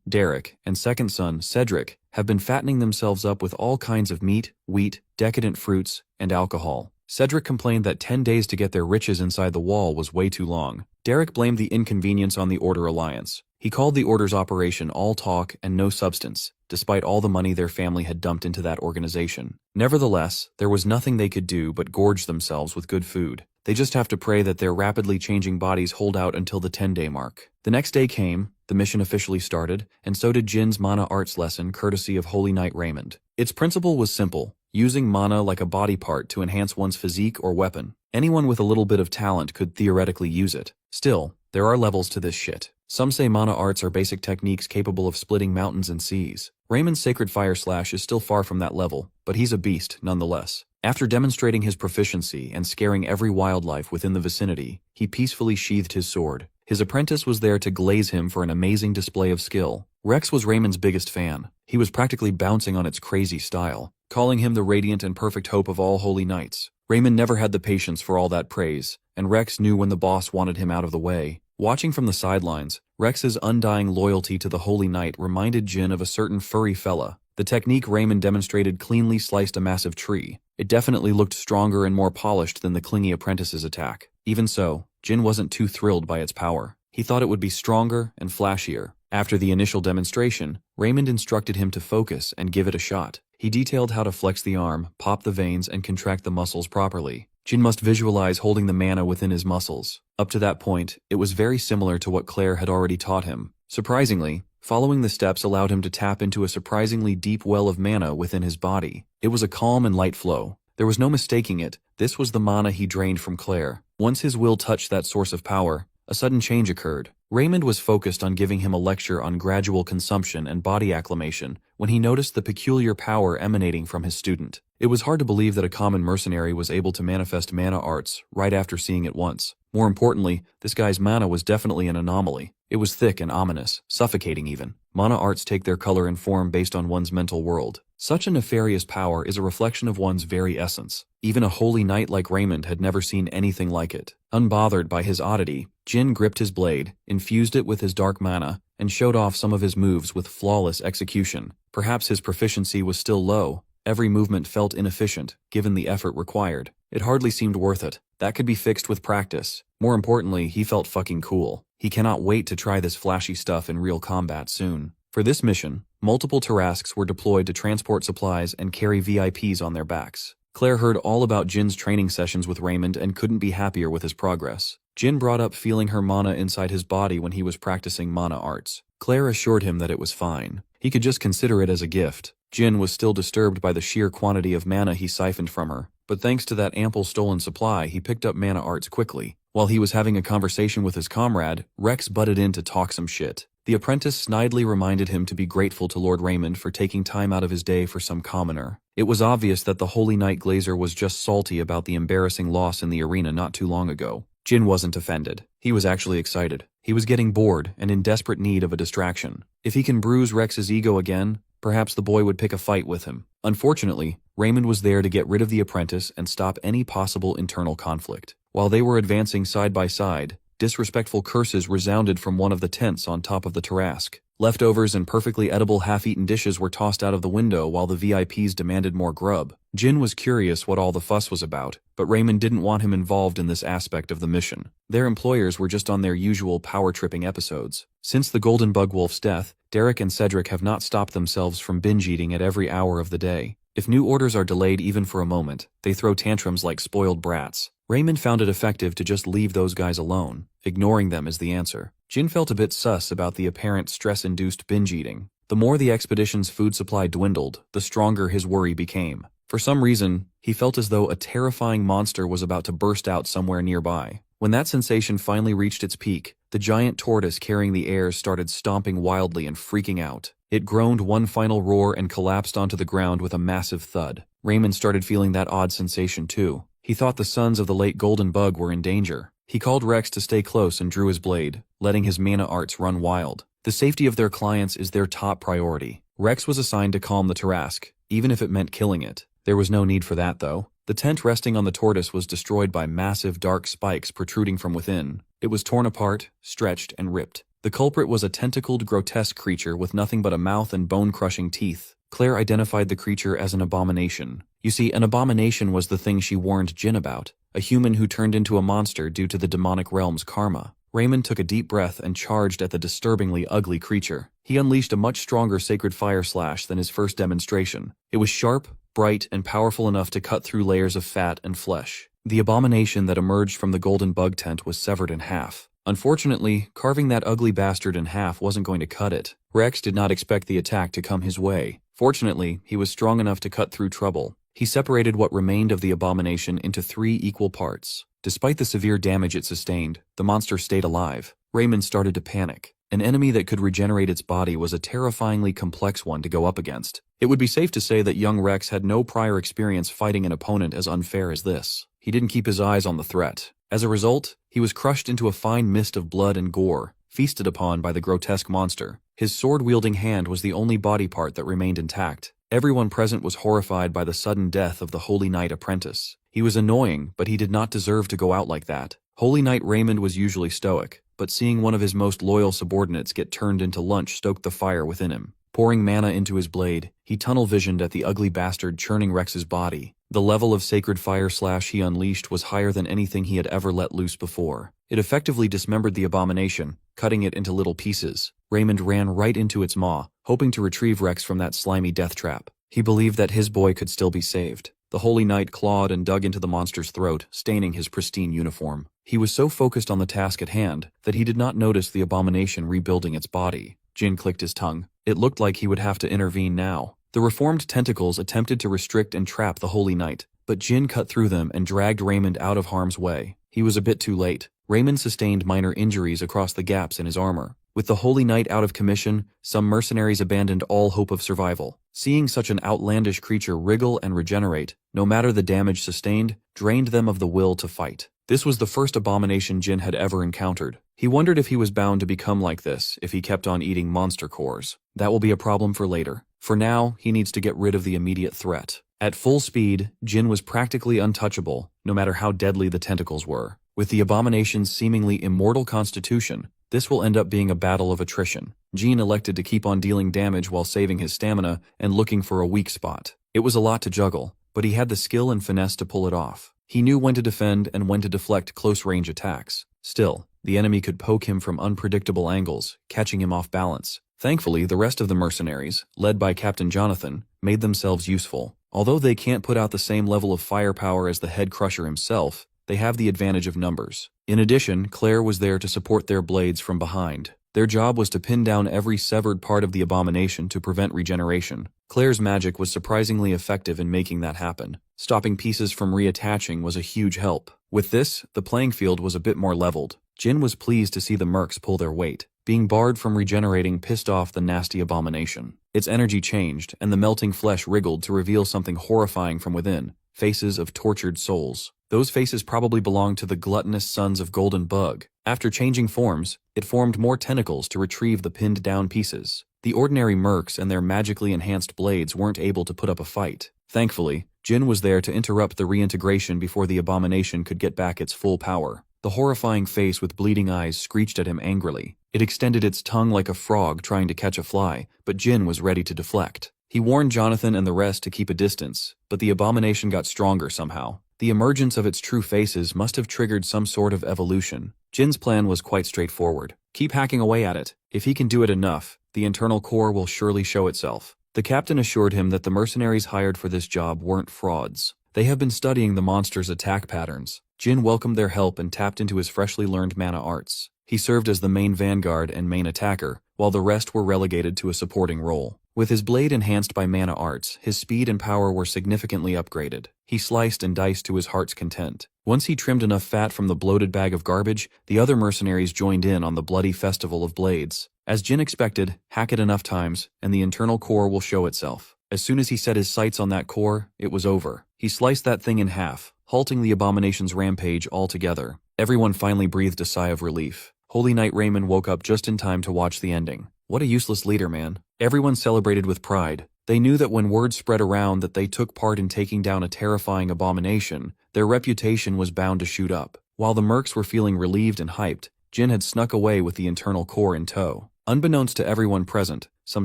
Derek, and second son, Cedric, have been fattening themselves up with all kinds of meat, wheat, decadent fruits, and alcohol. Cedric complained that 10 days to get their riches inside the wall was way too long. Derek blamed the inconvenience on the Order Alliance. He called the Order's operation all talk and no substance, despite all the money their family had dumped into that organization. Nevertheless, there was nothing they could do but gorge themselves with good food. They just have to pray that their rapidly changing bodies hold out until the 10-day mark. The next day came, the mission officially started, and so did Jin's mana arts lesson courtesy of Holy Knight Raymond. Its principle was simple, using mana like a body part to enhance one's physique or weapon. Anyone with a little bit of talent could theoretically use it. Still, there are levels to this shit. Some say mana arts are basic techniques capable of splitting mountains and seas. Raymond's Sacred Fire Slash is still far from that level, but he's a beast nonetheless. After demonstrating his proficiency and scaring every wildlife within the vicinity, he peacefully sheathed his sword. His apprentice was there to glaze him for an amazing display of skill. Rex was Raymond's biggest fan. He was practically bouncing on its crazy style, calling him the radiant and perfect hope of all holy knights. Raymond never had the patience for all that praise, and Rex knew when the boss wanted him out of the way. Watching from the sidelines, Rex's undying loyalty to the Holy Knight reminded Jin of a certain furry fella. The technique Raymond demonstrated cleanly sliced a massive tree. It definitely looked stronger and more polished than the clingy apprentice's attack. Even so, Jin wasn't too thrilled by its power. He thought it would be stronger and flashier. After the initial demonstration, Raymond instructed him to focus and give it a shot. He detailed how to flex the arm, pop the veins, and contract the muscles properly. Jin must visualize holding the mana within his muscles. Up to that point, it was very similar to what Claire had already taught him. Surprisingly, following the steps allowed him to tap into a surprisingly deep well of mana within his body. It was a calm and light flow. There was no mistaking it. This was the mana he drained from Claire. Once his will touched that source of power, a sudden change occurred. Raymond was focused on giving him a lecture on gradual consumption and body acclimation when he noticed the peculiar power emanating from his student. It was hard to believe that a common mercenary was able to manifest mana arts right after seeing it once. More importantly, this guy's mana was definitely an anomaly. It was thick and ominous, suffocating even. Mana arts take their color and form based on one's mental world. Such a nefarious power is a reflection of one's very essence. Even a holy knight like Raymond had never seen anything like it. Unbothered by his oddity, Jin gripped his blade, infused it with his dark mana, and showed off some of his moves with flawless execution. Perhaps his proficiency was still low. Every movement felt inefficient, given the effort required. It hardly seemed worth it. That could be fixed with practice. More importantly, he felt fucking cool. He cannot wait to try this flashy stuff in real combat soon. For this mission, multiple Tarasques were deployed to transport supplies and carry VIPs on their backs. Claire heard all about Jin's training sessions with Raymond and couldn't be happier with his progress. Jin brought up feeling her mana inside his body when he was practicing mana arts. Claire assured him that it was fine. He could just consider it as a gift. Jin was still disturbed by the sheer quantity of mana he siphoned from her, but thanks to that ample stolen supply, he picked up mana arts quickly. While he was having a conversation with his comrade, Rex butted in to talk some shit. The apprentice snidely reminded him to be grateful to Lord Raymond for taking time out of his day for some commoner. It was obvious that the Holy Knight Glazer was just salty about the embarrassing loss in the arena not too long ago. Jin wasn't offended. He was actually excited. He was getting bored and in desperate need of a distraction. If he can bruise Rex's ego again, perhaps the boy would pick a fight with him. Unfortunately, Raymond was there to get rid of the apprentice and stop any possible internal conflict. While they were advancing side by side, disrespectful curses resounded from one of the tents on top of the Tarasque. Leftovers and perfectly edible half-eaten dishes were tossed out of the window while the VIPs demanded more grub. Jin was curious what all the fuss was about, but Raymond didn't want him involved in this aspect of the mission. Their employers were just on their usual power-tripping episodes. Since the Golden Bug Wolf's death, Derek and Cedric have not stopped themselves from binge-eating at every hour of the day. If new orders are delayed even for a moment, they throw tantrums like spoiled brats. Raymond found it effective to just leave those guys alone. Ignoring them is the answer. Jin felt a bit sus about the apparent stress-induced binge-eating. The more the expedition's food supply dwindled, the stronger his worry became. For some reason, he felt as though a terrifying monster was about to burst out somewhere nearby. When that sensation finally reached its peak, the giant tortoise carrying the heirs started stomping wildly and freaking out. It groaned one final roar and collapsed onto the ground with a massive thud. Raymond started feeling that odd sensation too. He thought the sons of the late Golden Bug were in danger. He called Rex to stay close and drew his blade, letting his mana arts run wild. The safety of their clients is their top priority. Rex was assigned to calm the Tarrasque, even if it meant killing it. There was no need for that though. The tent resting on the tortoise was destroyed by massive dark spikes protruding from within. It was torn apart, stretched, and ripped. The culprit was a tentacled, grotesque creature with nothing but a mouth and bone-crushing teeth. Claire identified the creature as an abomination. You see, an abomination was the thing she warned Jin about, a human who turned into a monster due to the demonic realm's karma. Raymond took a deep breath and charged at the disturbingly ugly creature. He unleashed a much stronger sacred fire slash than his first demonstration. It was sharp, bright, and powerful enough to cut through layers of fat and flesh. The abomination that emerged from the Golden Bug tent was severed in half. Unfortunately, carving that ugly bastard in half wasn't going to cut it. Rex did not expect the attack to come his way. Fortunately, he was strong enough to cut through trouble. He separated what remained of the abomination into 3 equal parts. Despite the severe damage it sustained, the monster stayed alive. Raymond started to panic. An enemy that could regenerate its body was a terrifyingly complex one to go up against. It would be safe to say that young Rex had no prior experience fighting an opponent as unfair as this. He didn't keep his eyes on the threat. As a result, he was crushed into a fine mist of blood and gore, feasted upon by the grotesque monster. His sword-wielding hand was the only body part that remained intact. Everyone present was horrified by the sudden death of the Holy Knight apprentice. He was annoying, but he did not deserve to go out like that. Holy Knight Raymond was usually stoic, but seeing one of his most loyal subordinates get turned into lunch stoked the fire within him. Pouring mana into his blade, he tunnel-visioned at the ugly bastard churning Rex's body. The level of sacred fire slash he unleashed was higher than anything he had ever let loose before. It effectively dismembered the abomination, cutting it into little pieces. Raymond ran right into its maw, hoping to retrieve Rex from that slimy death trap. He believed that his boy could still be saved. The Holy Knight clawed and dug into the monster's throat, staining his pristine uniform. He was so focused on the task at hand that he did not notice the abomination rebuilding its body. Jin clicked his tongue. It looked like he would have to intervene now. The reformed tentacles attempted to restrict and trap the Holy Knight, but Jin cut through them and dragged Raymond out of harm's way. He was a bit too late. Raymond sustained minor injuries across the gaps in his armor. With the Holy Knight out of commission, some mercenaries abandoned all hope of survival. Seeing such an outlandish creature wriggle and regenerate, no matter the damage sustained, drained them of the will to fight. This was the first abomination Jin had ever encountered. He wondered if he was bound to become like this if he kept on eating monster cores. That will be a problem for later. For now, he needs to get rid of the immediate threat. At full speed, Jin was practically untouchable, no matter how deadly the tentacles were. With the abomination's seemingly immortal constitution, this will end up being a battle of attrition. Jin elected to keep on dealing damage while saving his stamina and looking for a weak spot. It was a lot to juggle, but he had the skill and finesse to pull it off. He knew when to defend and when to deflect close-range attacks. Still, the enemy could poke him from unpredictable angles, catching him off balance. Thankfully, the rest of the mercenaries, led by Captain Jonathan, made themselves useful. Although they can't put out the same level of firepower as the head crusher himself, they have the advantage of numbers. In addition, Claire was there to support their blades from behind. Their job was to pin down every severed part of the abomination to prevent regeneration. Claire's magic was surprisingly effective in making that happen. Stopping pieces from reattaching was a huge help. With this, the playing field was a bit more leveled. Jin was pleased to see the mercs pull their weight. Being barred from regenerating pissed off the nasty abomination. Its energy changed, and the melting flesh wriggled to reveal something horrifying from within. Faces of tortured souls. Those faces probably belonged to the gluttonous sons of Golden Bug. After changing forms, it formed more tentacles to retrieve the pinned down pieces. The ordinary mercs and their magically enhanced blades weren't able to put up a fight. Thankfully, Jin was there to interrupt the reintegration before the abomination could get back its full power. The horrifying face with bleeding eyes screeched at him angrily. It extended its tongue like a frog trying to catch a fly, but Jin was ready to deflect. He warned Jonathan and the rest to keep a distance, but the abomination got stronger somehow. The emergence of its true faces must have triggered some sort of evolution. Jin's plan was quite straightforward. Keep hacking away at it. If he can do it enough, the internal core will surely show itself. The captain assured him that the mercenaries hired for this job weren't frauds. They have been studying the monster's attack patterns. Jin welcomed their help and tapped into his freshly learned mana arts. He served as the main vanguard and main attacker, while the rest were relegated to a supporting role. With his blade enhanced by mana arts, his speed and power were significantly upgraded. He sliced and diced to his heart's content. Once he trimmed enough fat from the bloated bag of garbage, the other mercenaries joined in on the bloody festival of blades. As Jin expected, hack it enough times, and the internal core will show itself. As soon as he set his sights on that core, it was over. He sliced that thing in half, halting the abomination's rampage altogether. Everyone finally breathed a sigh of relief. Holy Knight Raymond woke up just in time to watch the ending. What a useless leader, man. Everyone celebrated with pride. They knew that when word spread around that they took part in taking down a terrifying abomination, their reputation was bound to shoot up. While the mercs were feeling relieved and hyped, Jin had snuck away with the internal core in tow. Unbeknownst to everyone present, some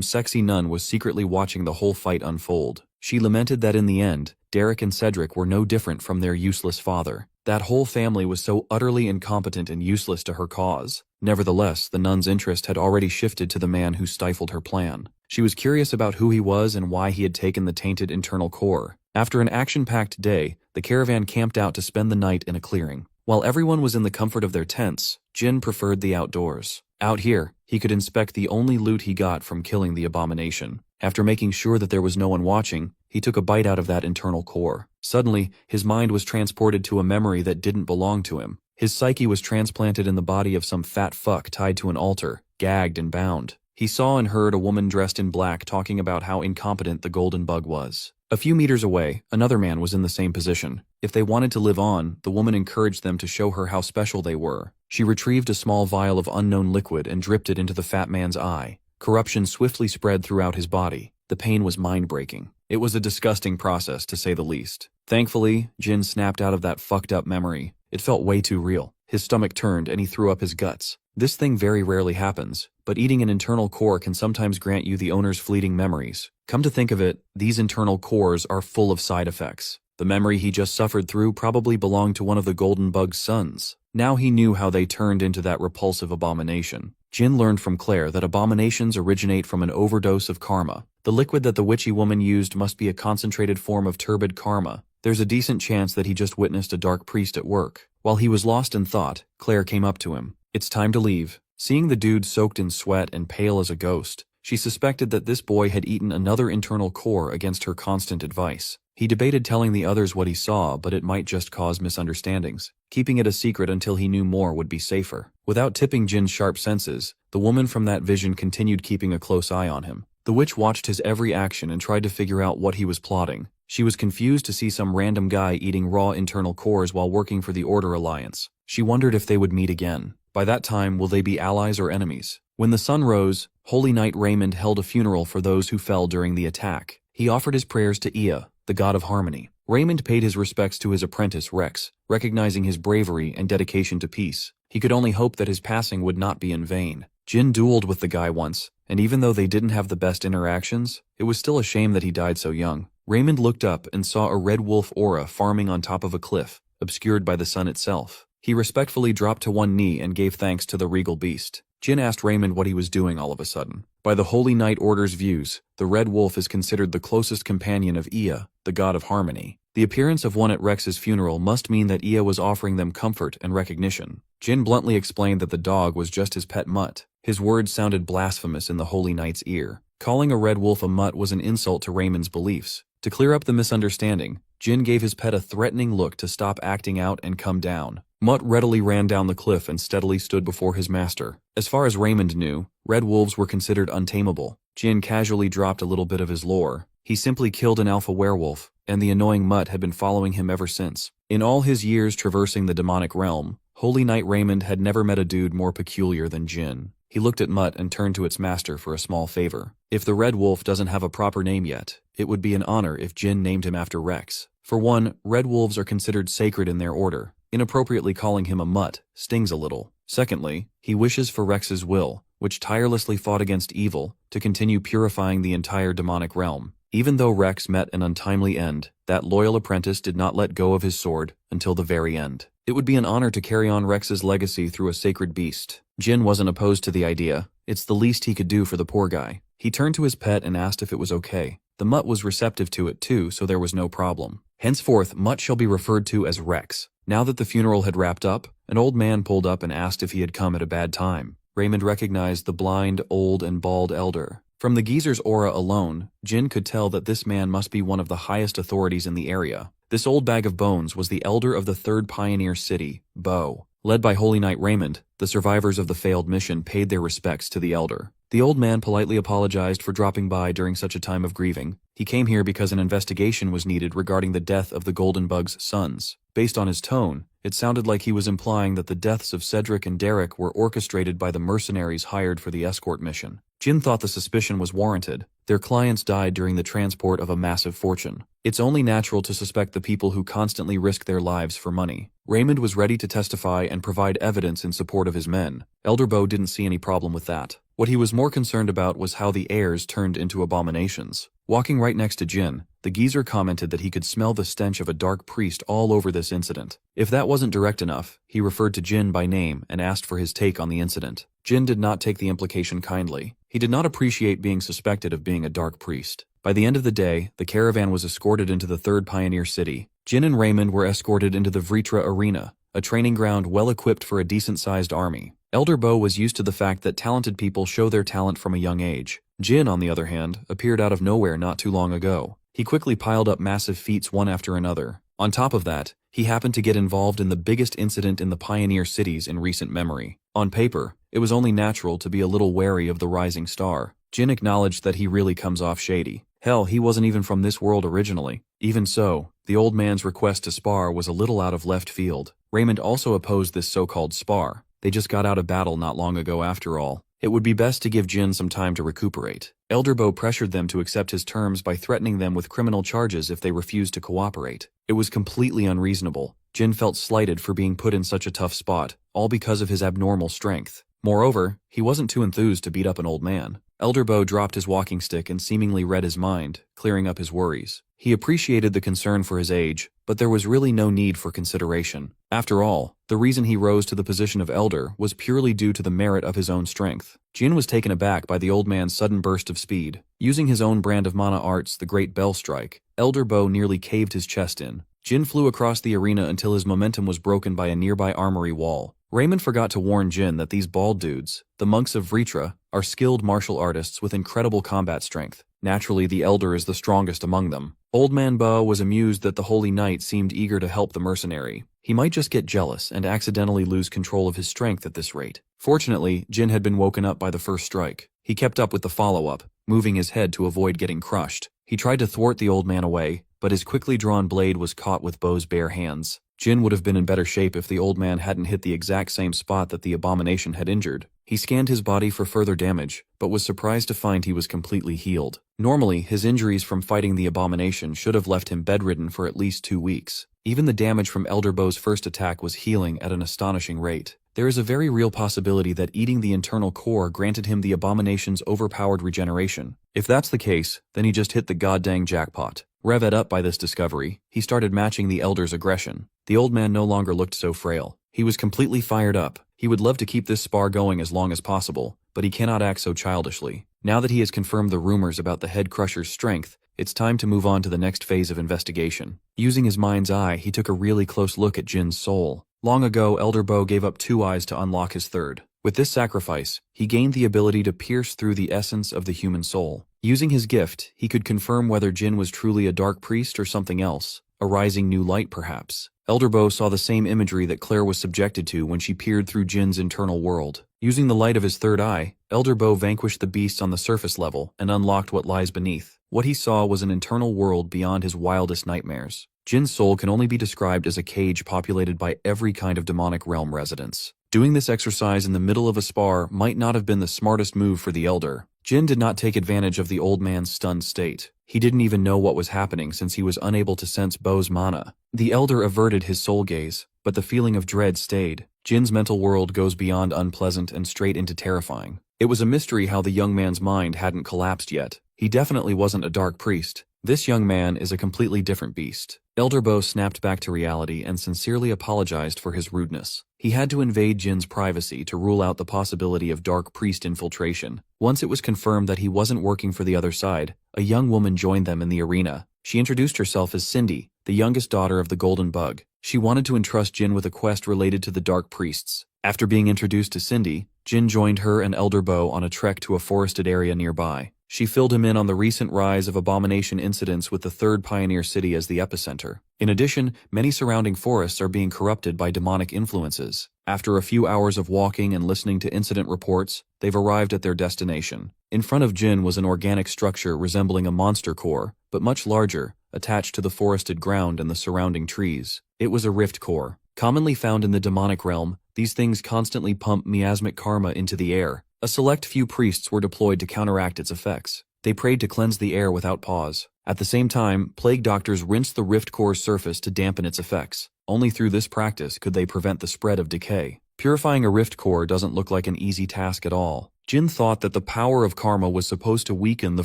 sexy nun was secretly watching the whole fight unfold. She lamented that in the end, Derek and Cedric were no different from their useless father. That whole family was so utterly incompetent and useless to her cause. Nevertheless, the nun's interest had already shifted to the man who stifled her plan. She was curious about who he was and why he had taken the tainted internal core. After an action-packed day, the caravan camped out to spend the night in a clearing. While everyone was in the comfort of their tents, Jin preferred the outdoors. Out here, he could inspect the only loot he got from killing the abomination. After making sure that there was no one watching, he took a bite out of that internal core. Suddenly, his mind was transported to a memory that didn't belong to him. His psyche was transplanted in the body of some fat fuck tied to an altar, gagged and bound. He saw and heard a woman dressed in black talking about how incompetent the golden bug was. A few meters away, another man was in the same position. If they wanted to live on, the woman encouraged them to show her how special they were. She retrieved a small vial of unknown liquid and dripped it into the fat man's eye. Corruption swiftly spread throughout his body. The pain was mind-breaking. It was a disgusting process, to say the least. Thankfully, Jin snapped out of that fucked-up memory. It felt way too real. His stomach turned and he threw up his guts. This thing very rarely happens, but eating an internal core can sometimes grant you the owner's fleeting memories. Come to think of it, these internal cores are full of side effects. The memory he just suffered through probably belonged to one of the golden bug's sons. Now he knew how they turned into that repulsive abomination. Jin learned from Claire that abominations originate from an overdose of karma. The liquid that the witchy woman used must be a concentrated form of turbid karma. There's a decent chance that he just witnessed a dark priest at work. While he was lost in thought, Claire came up to him. It's time to leave. Seeing the dude soaked in sweat and pale as a ghost, she suspected that this boy had eaten another internal core against her constant advice. He debated telling the others what he saw, but it might just cause misunderstandings. Keeping it a secret until he knew more would be safer. Without tipping Jin's sharp senses, the woman from that vision continued keeping a close eye on him. The witch watched his every action and tried to figure out what he was plotting. She was confused to see some random guy eating raw internal cores while working for the Order Alliance. She wondered if they would meet again. By that time, will they be allies or enemies? When the sun rose, Holy Knight Raymond held a funeral for those who fell during the attack. He offered his prayers to Ea, the god of harmony. Raymond paid his respects to his apprentice Rex, recognizing his bravery and dedication to peace. He could only hope that his passing would not be in vain. Jin dueled with the guy once, and even though they didn't have the best interactions, it was still a shame that he died so young. Raymond looked up and saw a red wolf aura farming on top of a cliff, obscured by the sun itself. He respectfully dropped to one knee and gave thanks to the regal beast. Jin asked Raymond what he was doing all of a sudden. By the Holy Knight Order's views, the red wolf is considered the closest companion of Ea, the god of harmony. The appearance of one at Rex's funeral must mean that Ea was offering them comfort and recognition. Jin bluntly explained that the dog was just his pet mutt. His words sounded blasphemous in the Holy Knight's ear. Calling a red wolf a mutt was an insult to Raymond's beliefs. To clear up the misunderstanding, Jin gave his pet a threatening look to stop acting out and come down. Mutt readily ran down the cliff and steadily stood before his master. As far as Raymond knew, red wolves were considered untamable. Jin casually dropped a little bit of his lore. He simply killed an alpha werewolf, and the annoying mutt had been following him ever since. In all his years traversing the demonic realm, Holy Knight Raymond had never met a dude more peculiar than Jin. He looked at Mutt and turned to its master for a small favor. If the red wolf doesn't have a proper name yet, it would be an honor if Jin named him after Rex. For one, red wolves are considered sacred in their order. Inappropriately calling him a mutt stings a little. Secondly, he wishes for Rex's will, which tirelessly fought against evil, to continue purifying the entire demonic realm. Even though Rex met an untimely end, that loyal apprentice did not let go of his sword until the very end. It would be an honor to carry on Rex's legacy through a sacred beast. Jin wasn't opposed to the idea. It's the least he could do for the poor guy. He turned to his pet and asked if it was okay. The mutt was receptive to it too, so there was no problem. Henceforth, Mutt shall be referred to as Rex. Now that the funeral had wrapped up, an old man pulled up and asked if he had come at a bad time. Raymond recognized the blind, old, and bald elder. From the geezer's aura alone, Jin could tell that this man must be one of the highest authorities in the area. This old bag of bones was the elder of the third pioneer city, Bo. Led by Holy Knight Raymond, the survivors of the failed mission paid their respects to the elder. The old man politely apologized for dropping by during such a time of grieving. He came here because an investigation was needed regarding the death of the Golden Bug's sons. Based on his tone, it sounded like he was implying that the deaths of Cedric and Derek were orchestrated by the mercenaries hired for the escort mission. Jin thought the suspicion was warranted. Their clients died during the transport of a massive fortune. It's only natural to suspect the people who constantly risk their lives for money. Raymond was ready to testify and provide evidence in support of his men. Elder Bo didn't see any problem with that. What he was more concerned about was how the heirs turned into abominations. Walking right next to Jin, the geezer commented that he could smell the stench of a dark priest all over this incident. If that wasn't direct enough, he referred to Jin by name and asked for his take on the incident. Jin did not take the implication kindly. He did not appreciate being suspected of being a dark priest. By the end of the day, the caravan was escorted into the third pioneer city. Jin and Raymond were escorted into the Vritra Arena, a training ground well equipped for a decent-sized army. Elder Bo was used to the fact that talented people show their talent from a young age. Jin, on the other hand, appeared out of nowhere not too long ago. He quickly piled up massive feats one after another. On top of that, he happened to get involved in the biggest incident in the pioneer cities in recent memory. On paper, it was only natural to be a little wary of the rising star. Jin acknowledged that he really comes off shady. Hell, he wasn't even from this world originally. Even so, the old man's request to spar was a little out of left field. Raymond also opposed this so-called spar. They just got out of battle not long ago after all. It would be best to give Jin some time to recuperate. Elder Bo pressured them to accept his terms by threatening them with criminal charges if they refused to cooperate. It was completely unreasonable. Jin felt slighted for being put in such a tough spot, all because of his abnormal strength. Moreover, he wasn't too enthused to beat up an old man. Elder Bo dropped his walking stick and seemingly read his mind, clearing up his worries. He appreciated the concern for his age, but there was really no need for consideration. After all, the reason he rose to the position of elder was purely due to the merit of his own strength. Jin was taken aback by the old man's sudden burst of speed. Using his own brand of mana arts, the Great Bell Strike, Elder Bo nearly caved his chest in. Jin flew across the arena until his momentum was broken by a nearby armory wall. Raymond forgot to warn Jin that these bald dudes, the monks of Vritra, are skilled martial artists with incredible combat strength. Naturally, the elder is the strongest among them. Old Man Ba was amused that the Holy Knight seemed eager to help the mercenary. He might just get jealous and accidentally lose control of his strength at this rate. Fortunately, Jin had been woken up by the first strike. He kept up with the follow-up, moving his head to avoid getting crushed. He tried to thwart the old man away, but his quickly drawn blade was caught with Bo's bare hands. Jin would have been in better shape if the old man hadn't hit the exact same spot that the abomination had injured. He scanned his body for further damage, but was surprised to find he was completely healed. Normally, his injuries from fighting the abomination should have left him bedridden for at least 2 weeks. Even the damage from Elder Bo's first attack was healing at an astonishing rate. There is a very real possibility that eating the internal core granted him the abomination's overpowered regeneration. If that's the case, then he just hit the goddamn jackpot. Revved up by this discovery, he started matching the elder's aggression. The old man no longer looked so frail. He was completely fired up. He would love to keep this spar going as long as possible, but he cannot act so childishly. Now that he has confirmed the rumors about the head crusher's strength, it's time to move on to the next phase of investigation. Using his mind's eye, he took a really close look at Jin's soul. Long ago, Elder Bo gave up 2 eyes to unlock his third. With this sacrifice, he gained the ability to pierce through the essence of the human soul. Using his gift, he could confirm whether Jin was truly a dark priest or something else, a rising new light perhaps. Elder Bo saw the same imagery that Claire was subjected to when she peered through Jin's internal world. Using the light of his third eye, Elder Bo vanquished the beasts on the surface level and unlocked what lies beneath. What he saw was an internal world beyond his wildest nightmares. Jin's soul can only be described as a cage populated by every kind of demonic realm residents. Doing this exercise in the middle of a spar might not have been the smartest move for the elder. Jin did not take advantage of the old man's stunned state. He didn't even know what was happening since he was unable to sense Bo's mana. The elder averted his soul gaze, but the feeling of dread stayed. Jin's mental world goes beyond unpleasant and straight into terrifying. It was a mystery how the young man's mind hadn't collapsed yet. He definitely wasn't a dark priest. This young man is a completely different beast. Elder Bo snapped back to reality and sincerely apologized for his rudeness. He had to invade Jin's privacy to rule out the possibility of dark priest infiltration. Once it was confirmed that he wasn't working for the other side, a young woman joined them in the arena. She introduced herself as Cindy, the youngest daughter of the Golden Bug. She wanted to entrust Jin with a quest related to the Dark Priests. After being introduced to Cindy, Jin joined her and Elder Bo on a trek to a forested area nearby. She filled him in on the recent rise of abomination incidents with the third pioneer city as the epicenter. In addition, many surrounding forests are being corrupted by demonic influences. After a few hours of walking and listening to incident reports, they've arrived at their destination. In front of Jin was an organic structure resembling a monster core, but much larger, attached to the forested ground and the surrounding trees. It was a rift core. Commonly found in the demonic realm, these things constantly pump miasmic karma into the air. A select few priests were deployed to counteract its effects. They prayed to cleanse the air without pause. At the same time, plague doctors rinsed the rift core's surface to dampen its effects. Only through this practice could they prevent the spread of decay. Purifying a rift core doesn't look like an easy task at all. Jin thought that the power of karma was supposed to weaken the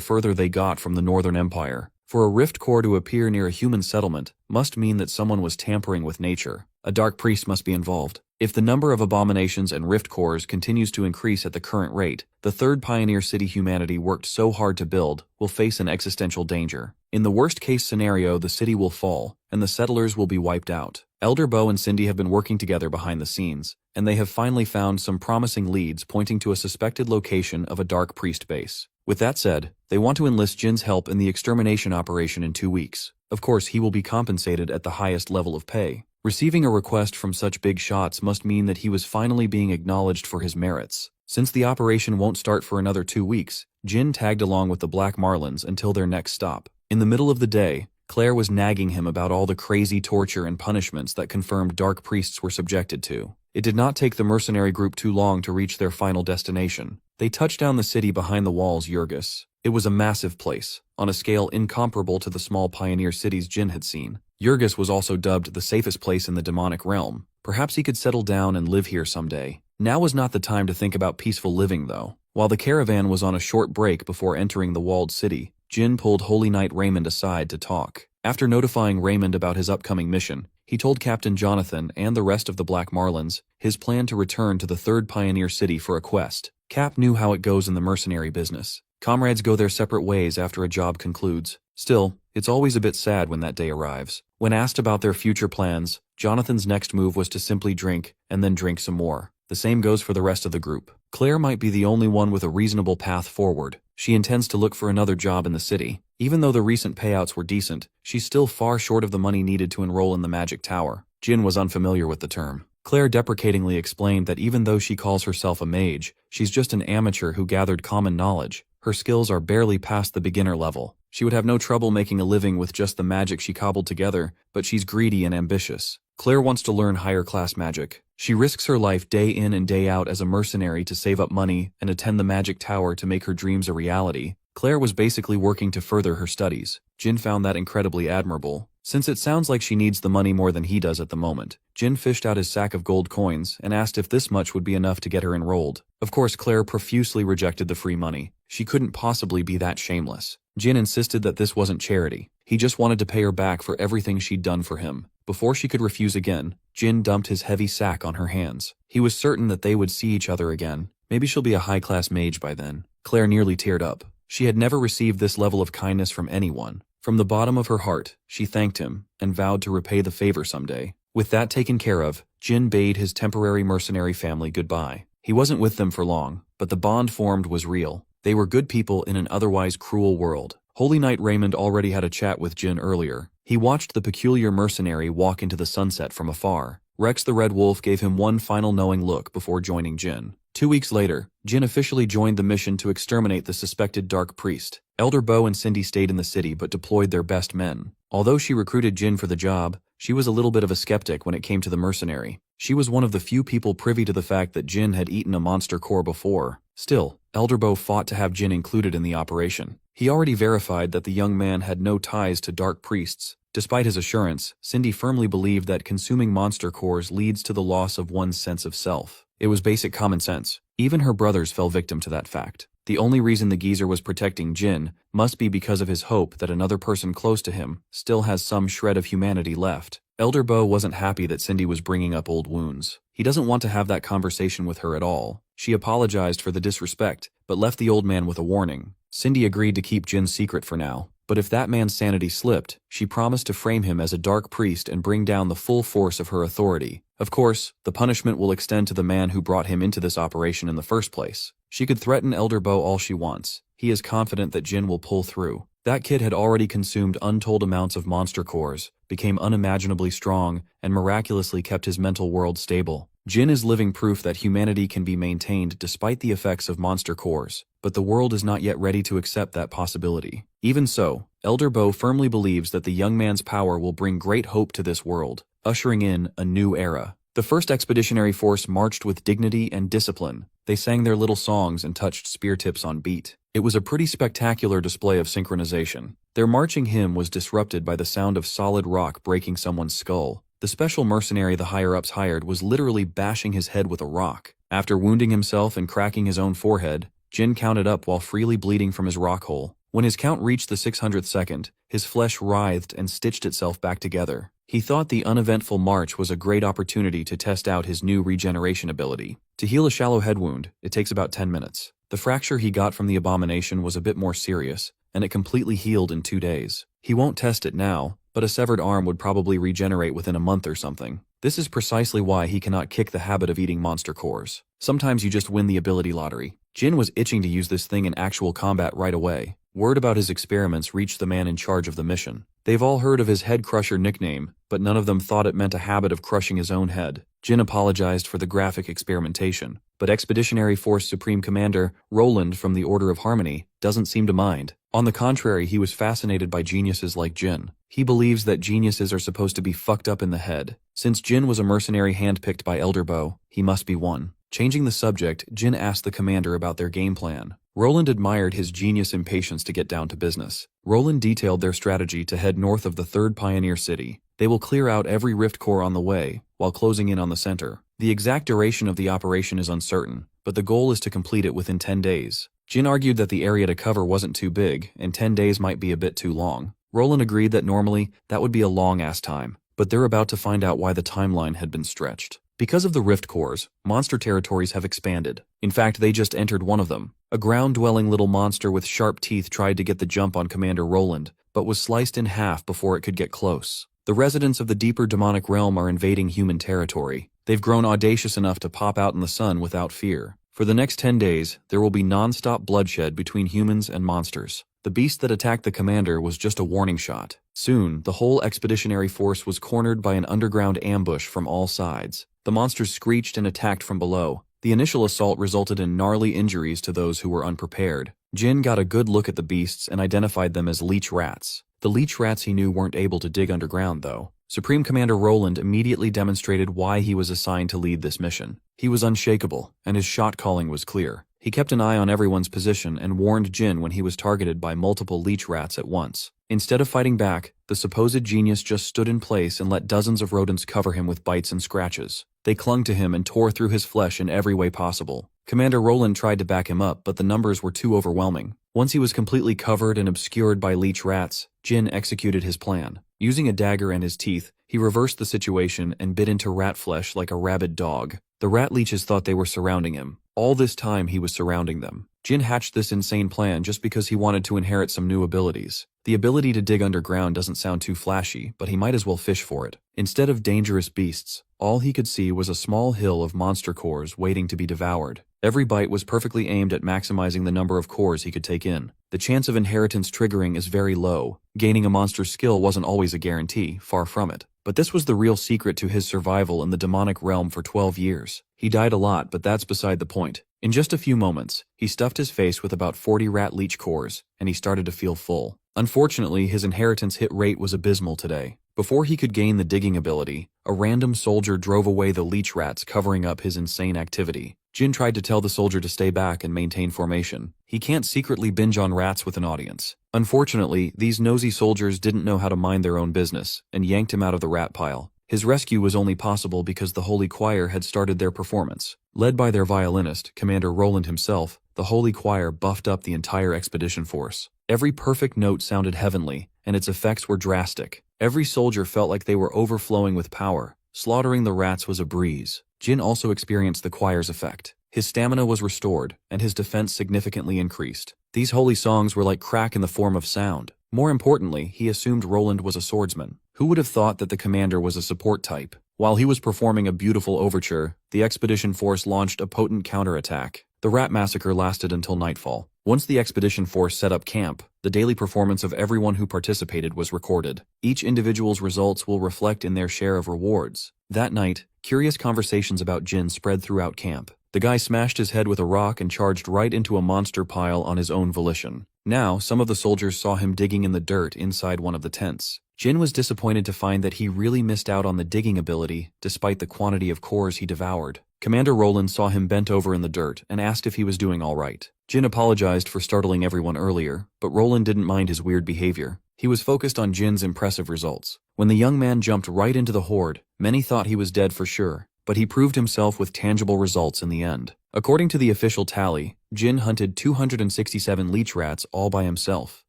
further they got from the Northern Empire. For a rift core to appear near a human settlement must mean that someone was tampering with nature. A dark priest must be involved. If the number of abominations and rift cores continues to increase at the current rate, the third pioneer city humanity worked so hard to build will face an existential danger. In the worst-case scenario, the city will fall, and the settlers will be wiped out. Elder Bo and Cindy have been working together behind the scenes, and they have finally found some promising leads pointing to a suspected location of a dark priest base. With that said, they want to enlist Jin's help in the extermination operation in 2 weeks. Of course, he will be compensated at the highest level of pay. Receiving a request from such big shots must mean that he was finally being acknowledged for his merits. Since the operation won't start for another 2 weeks, Jin tagged along with the Black Marlins until their next stop. In the middle of the day, Claire was nagging him about all the crazy torture and punishments that confirmed dark priests were subjected to. It did not take the mercenary group too long to reach their final destination. They touched down the city behind the walls Yurgis. It was a massive place, on a scale incomparable to the small pioneer cities Jin had seen. Yurgis was also dubbed the safest place in the demonic realm. Perhaps he could settle down and live here someday. Now was not the time to think about peaceful living, though. While the caravan was on a short break before entering the walled city, Jin pulled Holy Knight Raymond aside to talk. After notifying Raymond about his upcoming mission, he told Captain Jonathan and the rest of the Black Marlins his plan to return to the third pioneer city for a quest. Cap knew how it goes in the mercenary business. Comrades go their separate ways after a job concludes. Still, it's always a bit sad when that day arrives. When asked about their future plans, Jonathan's next move was to simply drink, and then drink some more. The same goes for the rest of the group. Claire might be the only one with a reasonable path forward. She intends to look for another job in the city. Even though the recent payouts were decent, she's still far short of the money needed to enroll in the Magic Tower. Jin was unfamiliar with the term. Claire deprecatingly explained that even though she calls herself a mage, she's just an amateur who gathered common knowledge. Her skills are barely past the beginner level. She would have no trouble making a living with just the magic she cobbled together, but she's greedy and ambitious. Claire wants to learn higher-class magic. She risks her life day in and day out as a mercenary to save up money and attend the Magic Tower to make her dreams a reality. Claire was basically working to further her studies. Jin found that incredibly admirable. Since it sounds like she needs the money more than he does at the moment, Jin fished out his sack of gold coins and asked if this much would be enough to get her enrolled. Of course, Claire profusely rejected the free money. She couldn't possibly be that shameless. Jin insisted that this wasn't charity. He just wanted to pay her back for everything she'd done for him. Before she could refuse again, Jin dumped his heavy sack on her hands. He was certain that they would see each other again. Maybe she'll be a high-class mage by then. Claire nearly teared up. She had never received this level of kindness from anyone. From the bottom of her heart, she thanked him and vowed to repay the favor someday. With that taken care of, Jin bade his temporary mercenary family goodbye. He wasn't with them for long, but the bond formed was real. They were good people in an otherwise cruel world. Holy Knight Raymond already had a chat with Jin earlier. He watched the peculiar mercenary walk into the sunset from afar. Rex the Red Wolf gave him one final knowing look before joining Jin. 2 weeks later, Jin officially joined the mission to exterminate the suspected Dark Priest. Elder Bo and Cindy stayed in the city but deployed their best men. Although she recruited Jin for the job, she was a little bit of a skeptic when it came to the mercenary. She was one of the few people privy to the fact that Jin had eaten a monster core before. Still, Elder Bo fought to have Jin included in the operation. He already verified that the young man had no ties to dark priests. Despite his assurance, Cindy firmly believed that consuming monster cores leads to the loss of one's sense of self. It was basic common sense. Even her brothers fell victim to that fact. The only reason the geezer was protecting Jin must be because of his hope that another person close to him still has some shred of humanity left. Elder Bo wasn't happy that Cindy was bringing up old wounds. He doesn't want to have that conversation with her at all. She apologized for the disrespect, but left the old man with a warning. Cindy agreed to keep Jin's secret for now. But if that man's sanity slipped, she promised to frame him as a dark priest and bring down the full force of her authority. Of course, the punishment will extend to the man who brought him into this operation in the first place. She could threaten Elder Bo all she wants. He is confident that Jin will pull through. That kid had already consumed untold amounts of monster cores, became unimaginably strong, and miraculously kept his mental world stable. Jin is living proof that humanity can be maintained despite the effects of monster cores, but the world is not yet ready to accept that possibility. Even so, Elder Bo firmly believes that the young man's power will bring great hope to this world, ushering in a new era. The first expeditionary force marched with dignity and discipline. They sang their little songs and touched spear tips on beat. It was a pretty spectacular display of synchronization. Their marching hymn was disrupted by the sound of solid rock breaking someone's skull. The special mercenary the higher-ups hired was literally bashing his head with a rock. After wounding himself and cracking his own forehead, Jin counted up while freely bleeding from his rock hole. When his count reached the 600th second, his flesh writhed and stitched itself back together. He thought the uneventful march was a great opportunity to test out his new regeneration ability. To heal a shallow head wound, it takes about 10 minutes. The fracture he got from the abomination was a bit more serious, and it completely healed in 2 days. He won't test it now, but a severed arm would probably regenerate within a month or something. This is precisely why he cannot kick the habit of eating monster cores. Sometimes you just win the ability lottery. Jin was itching to use this thing in actual combat right away. Word about his experiments reached the man in charge of the mission. They've all heard of his head crusher nickname, but none of them thought it meant a habit of crushing his own head. Jin apologized for the graphic experimentation, but Expeditionary Force Supreme Commander Roland from the Order of Harmony doesn't seem to mind. On the contrary, he was fascinated by geniuses like Jin. He believes that geniuses are supposed to be fucked up in the head. Since Jin was a mercenary handpicked by Elder Bo, he must be one. Changing the subject, Jin asked the commander about their game plan. Roland admired his genius impatience to get down to business. Roland detailed their strategy to head north of the third pioneer city. They will clear out every rift core on the way, while closing in on the center. The exact duration of the operation is uncertain, but the goal is to complete it within 10 days. Jin argued that the area to cover wasn't too big, and 10 days might be a bit too long. Roland agreed that normally, that would be a long-ass time, but they're about to find out why the timeline had been stretched. Because of the rift cores, monster territories have expanded. In fact, they just entered one of them. A ground-dwelling little monster with sharp teeth tried to get the jump on Commander Roland, but was sliced in half before it could get close. The residents of the deeper demonic realm are invading human territory. They've grown audacious enough to pop out in the sun without fear. For the next 10 days, there will be non-stop bloodshed between humans and monsters. The beast that attacked the commander was just a warning shot. Soon, the whole expeditionary force was cornered by an underground ambush from all sides. The monsters screeched and attacked from below. The initial assault resulted in gnarly injuries to those who were unprepared. Jin got a good look at the beasts and identified them as leech rats. The leech rats he knew weren't able to dig underground, though. Supreme Commander Roland immediately demonstrated why he was assigned to lead this mission. He was unshakable, and his shot calling was clear. He kept an eye on everyone's position and warned Jin when he was targeted by multiple leech rats at once. Instead of fighting back, the supposed genius just stood in place and let dozens of rodents cover him with bites and scratches. They clung to him and tore through his flesh in every way possible. Commander Roland tried to back him up, but the numbers were too overwhelming. Once he was completely covered and obscured by leech rats, Jin executed his plan. Using a dagger and his teeth, he reversed the situation and bit into rat flesh like a rabid dog. The rat leeches thought they were surrounding him. All this time he was surrounding them. Jin hatched this insane plan just because he wanted to inherit some new abilities. The ability to dig underground doesn't sound too flashy, but he might as well fish for it. Instead of dangerous beasts, all he could see was a small hill of monster cores waiting to be devoured. Every bite was perfectly aimed at maximizing the number of cores he could take in. The chance of inheritance triggering is very low. Gaining a monster's skill wasn't always a guarantee, far from it. But this was the real secret to his survival in the demonic realm for 12 years. He died a lot, but that's beside the point. In just a few moments, he stuffed his face with about 40 rat leech cores, and he started to feel full. Unfortunately, his inheritance hit rate was abysmal today. Before he could gain the digging ability, a random soldier drove away the leech rats covering up his insane activity. Jin tried to tell the soldier to stay back and maintain formation. He can't secretly binge on rats with an audience. Unfortunately, these nosy soldiers didn't know how to mind their own business, and yanked him out of the rat pile. His rescue was only possible because the Holy Choir had started their performance. Led by their violinist, Commander Roland himself, the Holy Choir buffed up the entire expedition force. Every perfect note sounded heavenly, and its effects were drastic. Every soldier felt like they were overflowing with power. Slaughtering the rats was a breeze. Jin also experienced the choir's effect. His stamina was restored, and his defense significantly increased. These holy songs were like crack in the form of sound. More importantly, he assumed Roland was a swordsman. Who would have thought that the commander was a support type? While he was performing a beautiful overture, the expedition force launched a potent counterattack. The rat massacre lasted until nightfall. Once the expedition force set up camp, the daily performance of everyone who participated was recorded. Each individual's results will reflect in their share of rewards. That night, curious conversations about Jin spread throughout camp. The guy smashed his head with a rock and charged right into a monster pile on his own volition. Now, some of the soldiers saw him digging in the dirt inside one of the tents. Jin was disappointed to find that he really missed out on the digging ability, despite the quantity of cores he devoured. Commander Roland saw him bent over in the dirt and asked if he was doing all right. Jin apologized for startling everyone earlier, but Roland didn't mind his weird behavior. He was focused on Jin's impressive results. When the young man jumped right into the horde, many thought he was dead for sure, but he proved himself with tangible results in the end. According to the official tally, Jin hunted 267 leech rats all by himself.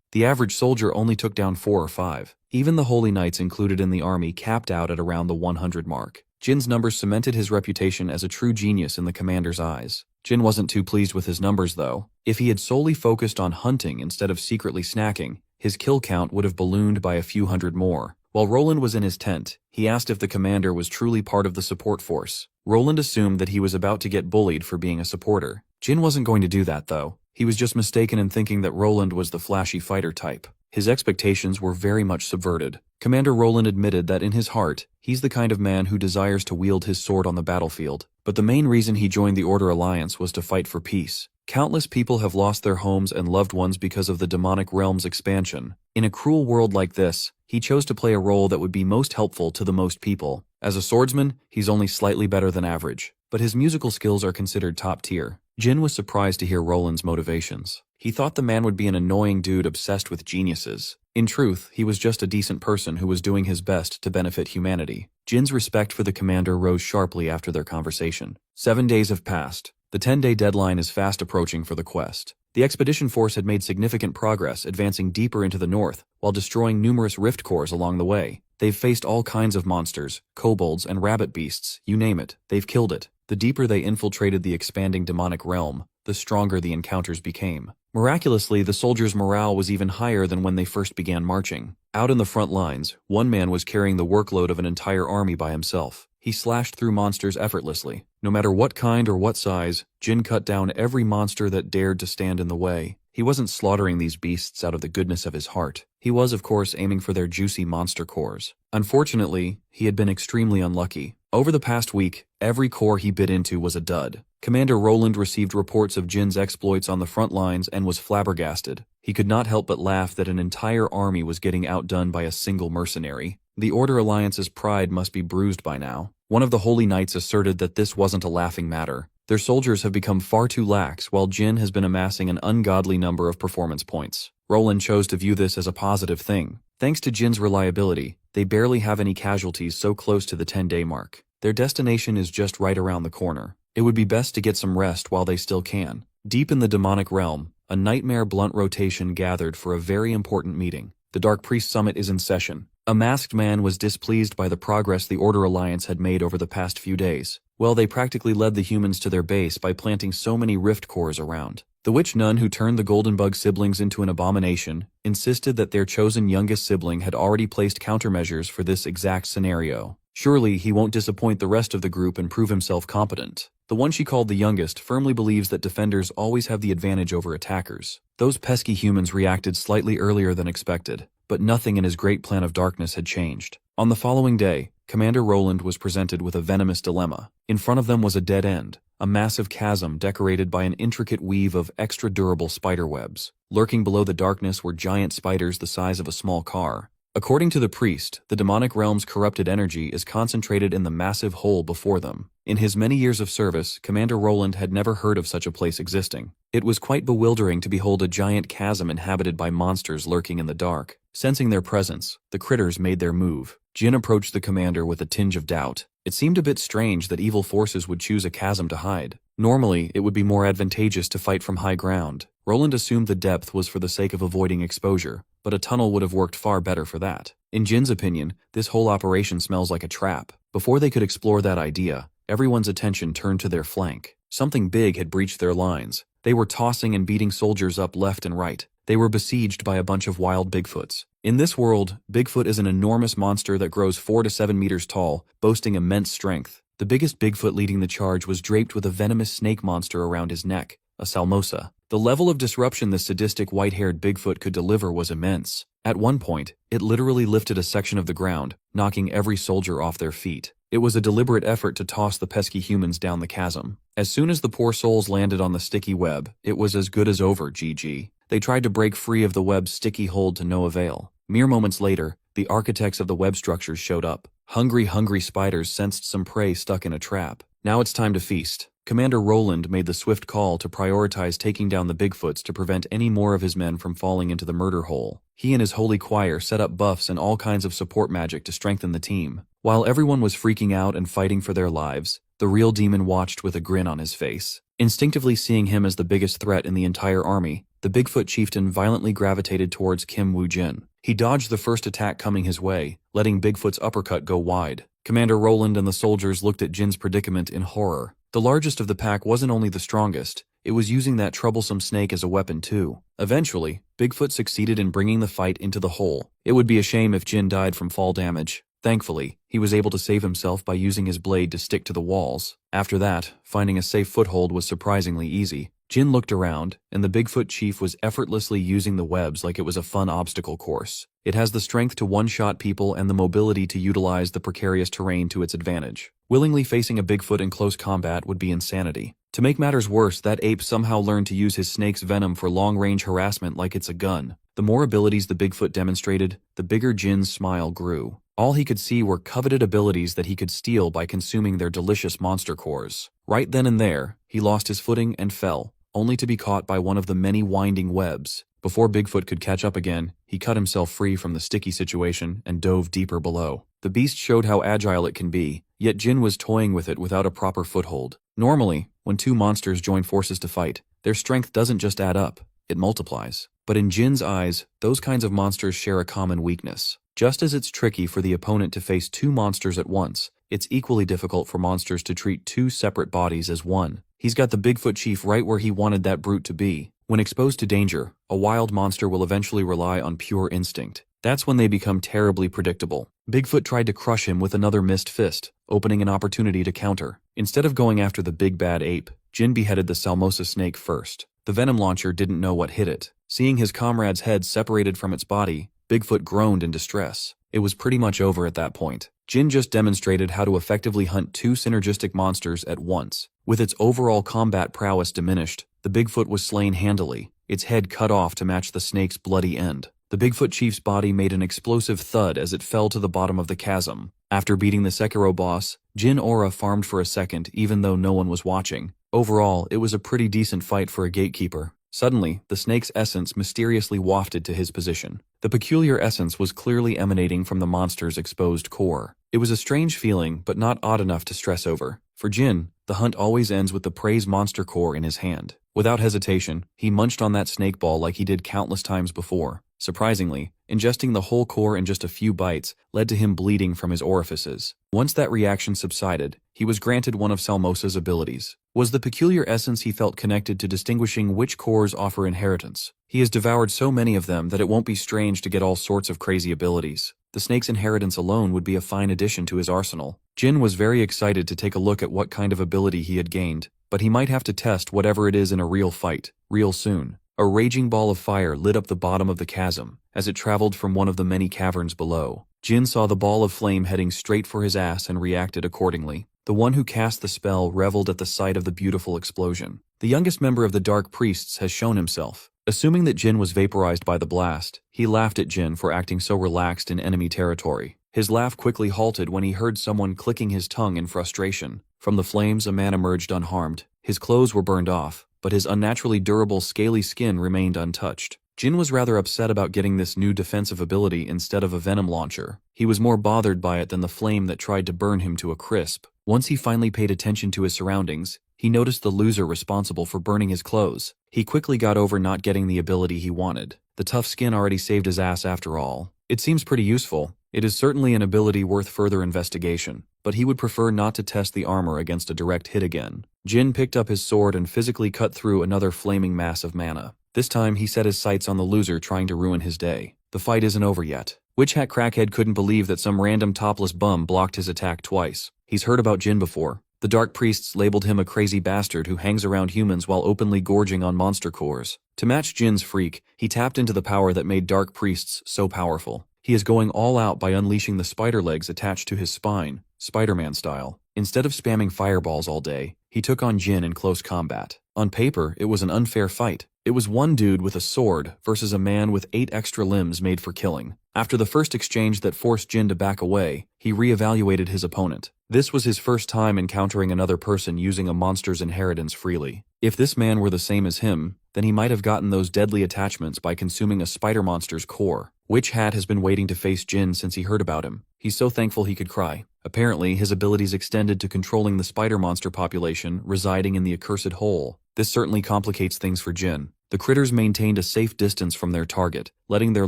The average soldier only took down 4 or 5. Even the holy knights included in the army capped out at around the 100 mark. Jin's numbers cemented his reputation as a true genius in the commander's eyes. Jin wasn't too pleased with his numbers though. If he had solely focused on hunting instead of secretly snacking, his kill count would have ballooned by a few hundred more. While Roland was in his tent, he asked if the commander was truly part of the support force. Roland assumed that he was about to get bullied for being a supporter. Jin wasn't going to do that though. He was just mistaken in thinking that Roland was the flashy fighter type. His expectations were very much subverted. Commander Roland admitted that in his heart, he's the kind of man who desires to wield his sword on the battlefield. But the main reason he joined the Order Alliance was to fight for peace. Countless people have lost their homes and loved ones because of the demonic realm's expansion. In a cruel world like this, he chose to play a role that would be most helpful to the most people. As a swordsman, he's only slightly better than average, but his musical skills are considered top tier. Jin was surprised to hear Roland's motivations. He thought the man would be an annoying dude obsessed with geniuses. In truth, he was just a decent person who was doing his best to benefit humanity. Jin's respect for the commander rose sharply after their conversation. 7 days have passed. The 10-day deadline is fast approaching for the quest. The expedition force had made significant progress, advancing deeper into the north, while destroying numerous rift cores along the way. They've faced all kinds of monsters, kobolds and rabbit beasts, you name it, they've killed it. The deeper they infiltrated the expanding demonic realm, the stronger the encounters became. Miraculously, the soldiers' morale was even higher than when they first began marching. Out in the front lines, one man was carrying the workload of an entire army by himself. He slashed through monsters effortlessly. No matter what kind or what size, Jin cut down every monster that dared to stand in the way. He wasn't slaughtering these beasts out of the goodness of his heart. He was, of course, aiming for their juicy monster cores. Unfortunately, he had been extremely unlucky. Over the past week, every core he bit into was a dud. Commander Roland received reports of Jin's exploits on the front lines and was flabbergasted. He could not help but laugh that an entire army was getting outdone by a single mercenary. The Order Alliance's pride must be bruised by now. One of the Holy Knights asserted that this wasn't a laughing matter. Their soldiers have become far too lax, while Jin has been amassing an ungodly number of performance points. Roland chose to view this as a positive thing. Thanks to Jin's reliability, they barely have any casualties so close to the 10-day mark. Their destination is just right around the corner. It would be best to get some rest while they still can. Deep in the demonic realm, a Nightmare blunt rotation gathered for a very important meeting. The Dark Priest Summit is in session. A masked man was displeased by the progress the Order Alliance had made over the past few days. Well, they practically led the humans to their base by planting so many rift cores around. The witch nun who turned the Golden Bug siblings into an abomination insisted that their chosen youngest sibling had already placed countermeasures for this exact scenario. Surely he won't disappoint the rest of the group and prove himself competent. The one she called the youngest firmly believes that defenders always have the advantage over attackers. Those pesky humans reacted slightly earlier than expected, but nothing in his great plan of darkness had changed. On the following day, Commander Roland was presented with a venomous dilemma. In front of them was a dead end, a massive chasm decorated by an intricate weave of extra-durable spiderwebs. Lurking below the darkness were giant spiders the size of a small car. According to the priest, the demonic realm's corrupted energy is concentrated in the massive hole before them. In his many years of service, Commander Roland had never heard of such a place existing. It was quite bewildering to behold a giant chasm inhabited by monsters lurking in the dark. Sensing their presence, the critters made their move. Jin approached the commander with a tinge of doubt. It seemed a bit strange that evil forces would choose a chasm to hide. Normally, it would be more advantageous to fight from high ground. Roland assumed the depth was for the sake of avoiding exposure, but a tunnel would have worked far better for that. In Jin's opinion, this whole operation smells like a trap. Before they could explore that idea, everyone's attention turned to their flank. Something big had breached their lines. They were tossing and beating soldiers up left and right. They were besieged by a bunch of wild Bigfoots. In this world, Bigfoot is an enormous monster that grows 4 to 7 meters tall, boasting immense strength. The biggest Bigfoot leading the charge was draped with a venomous snake monster around his neck, a salmosa. The level of disruption this sadistic white-haired Bigfoot could deliver was immense. At one point, it literally lifted a section of the ground, knocking every soldier off their feet. It was a deliberate effort to toss the pesky humans down the chasm. As soon as the poor souls landed on the sticky web, it was as good as over, GG. They tried to break free of the web's sticky hold to no avail. Mere moments later, the architects of the web structures showed up. Hungry spiders sensed some prey stuck in a trap. Now it's time to feast. Commander Roland made the swift call to prioritize taking down the Bigfoots to prevent any more of his men from falling into the murder hole. He and his holy choir set up buffs and all kinds of support magic to strengthen the team. While everyone was freaking out and fighting for their lives, the real demon watched with a grin on his face. Instinctively seeing him as the biggest threat in the entire army, the Bigfoot chieftain violently gravitated towards Kim Woo-jin. He dodged the first attack coming his way, letting Bigfoot's uppercut go wide. Commander Roland and the soldiers looked at Jin's predicament in horror. The largest of the pack wasn't only the strongest, it was using that troublesome snake as a weapon too. Eventually, Bigfoot succeeded in bringing the fight into the hole. It would be a shame if Jin died from fall damage. Thankfully, he was able to save himself by using his blade to stick to the walls. After that, finding a safe foothold was surprisingly easy. Jin looked around, and the Bigfoot chief was effortlessly using the webs like it was a fun obstacle course. It has the strength to one-shot people and the mobility to utilize the precarious terrain to its advantage. Willingly facing a Bigfoot in close combat would be insanity. To make matters worse, that ape somehow learned to use his snake's venom for long-range harassment like it's a gun. The more abilities the Bigfoot demonstrated, the bigger Jin's smile grew. All he could see were coveted abilities that he could steal by consuming their delicious monster cores. Right then and there, he lost his footing and fell, only to be caught by one of the many winding webs. Before Bigfoot could catch up again, he cut himself free from the sticky situation and dove deeper below. The beast showed how agile it can be, yet Jin was toying with it without a proper foothold. Normally, when two monsters join forces to fight, their strength doesn't just add up, it multiplies. But in Jin's eyes, those kinds of monsters share a common weakness. Just as it's tricky for the opponent to face two monsters at once, it's equally difficult for monsters to treat two separate bodies as one. He's got the Bigfoot chief right where he wanted that brute to be. When exposed to danger, a wild monster will eventually rely on pure instinct. That's when they become terribly predictable. Bigfoot tried to crush him with another missed fist, opening an opportunity to counter. Instead of going after the big bad ape, Jin beheaded the Salmosa snake first. The venom launcher didn't know what hit it. Seeing his comrade's head separated from its body, Bigfoot groaned in distress. It was pretty much over at that point. Jin just demonstrated how to effectively hunt two synergistic monsters at once. With its overall combat prowess diminished, the Bigfoot was slain handily, its head cut off to match the snake's bloody end. The Bigfoot chief's body made an explosive thud as it fell to the bottom of the chasm. After beating the Sekiro boss, Jin Aura farmed for a second even though no one was watching. Overall, it was a pretty decent fight for a gatekeeper. Suddenly, the snake's essence mysteriously wafted to his position. The peculiar essence was clearly emanating from the monster's exposed core. It was a strange feeling, but not odd enough to stress over. For Jin, the hunt always ends with the prey's monster core in his hand. Without hesitation, he munched on that snake ball like he did countless times before. Surprisingly, ingesting the whole core in just a few bites led to him bleeding from his orifices. Once that reaction subsided, he was granted one of Salmosa's abilities. Was the peculiar essence he felt connected to distinguishing which cores offer inheritance. He has devoured so many of them that it won't be strange to get all sorts of crazy abilities. The snake's inheritance alone would be a fine addition to his arsenal. Jin was very excited to take a look at what kind of ability he had gained, but he might have to test whatever it is in a real fight, real soon. A raging ball of fire lit up the bottom of the chasm as it traveled from one of the many caverns below. Jin saw the ball of flame heading straight for his ass and reacted accordingly. The one who cast the spell reveled at the sight of the beautiful explosion. The youngest member of the Dark Priests has shown himself. Assuming that Jin was vaporized by the blast, he laughed at Jin for acting so relaxed in enemy territory. His laugh quickly halted when he heard someone clicking his tongue in frustration. From the flames, a man emerged unharmed. His clothes were burned off, but his unnaturally durable, scaly skin remained untouched. Jin was rather upset about getting this new defensive ability instead of a venom launcher. He was more bothered by it than the flame that tried to burn him to a crisp. Once he finally paid attention to his surroundings, he noticed the loser responsible for burning his clothes. He quickly got over not getting the ability he wanted. The tough skin already saved his ass after all. It seems pretty useful. It is certainly an ability worth further investigation, but he would prefer not to test the armor against a direct hit again. Jin picked up his sword and physically cut through another flaming mass of mana. This time, he set his sights on the loser trying to ruin his day. The fight isn't over yet. Witch Hat Crackhead couldn't believe that some random topless bum blocked his attack twice. He's heard about Jin before. The Dark Priests labeled him a crazy bastard who hangs around humans while openly gorging on monster cores. To match Jin's freak, he tapped into the power that made Dark Priests so powerful. He is going all out by unleashing the spider legs attached to his spine, Spider-Man style. Instead of spamming fireballs all day, he took on Jin in close combat. On paper, it was an unfair fight. It was one dude with a sword versus a man with 8 extra limbs made for killing. After the first exchange that forced Jin to back away, he re-evaluated his opponent. This was his first time encountering another person using a monster's inheritance freely. If this man were the same as him, then he might have gotten those deadly attachments by consuming a spider monster's core. Witch Hat has been waiting to face Jin since he heard about him. He's so thankful he could cry. Apparently, his abilities extended to controlling the spider monster population residing in the accursed hole. This certainly complicates things for Jin. The critters maintained a safe distance from their target, letting their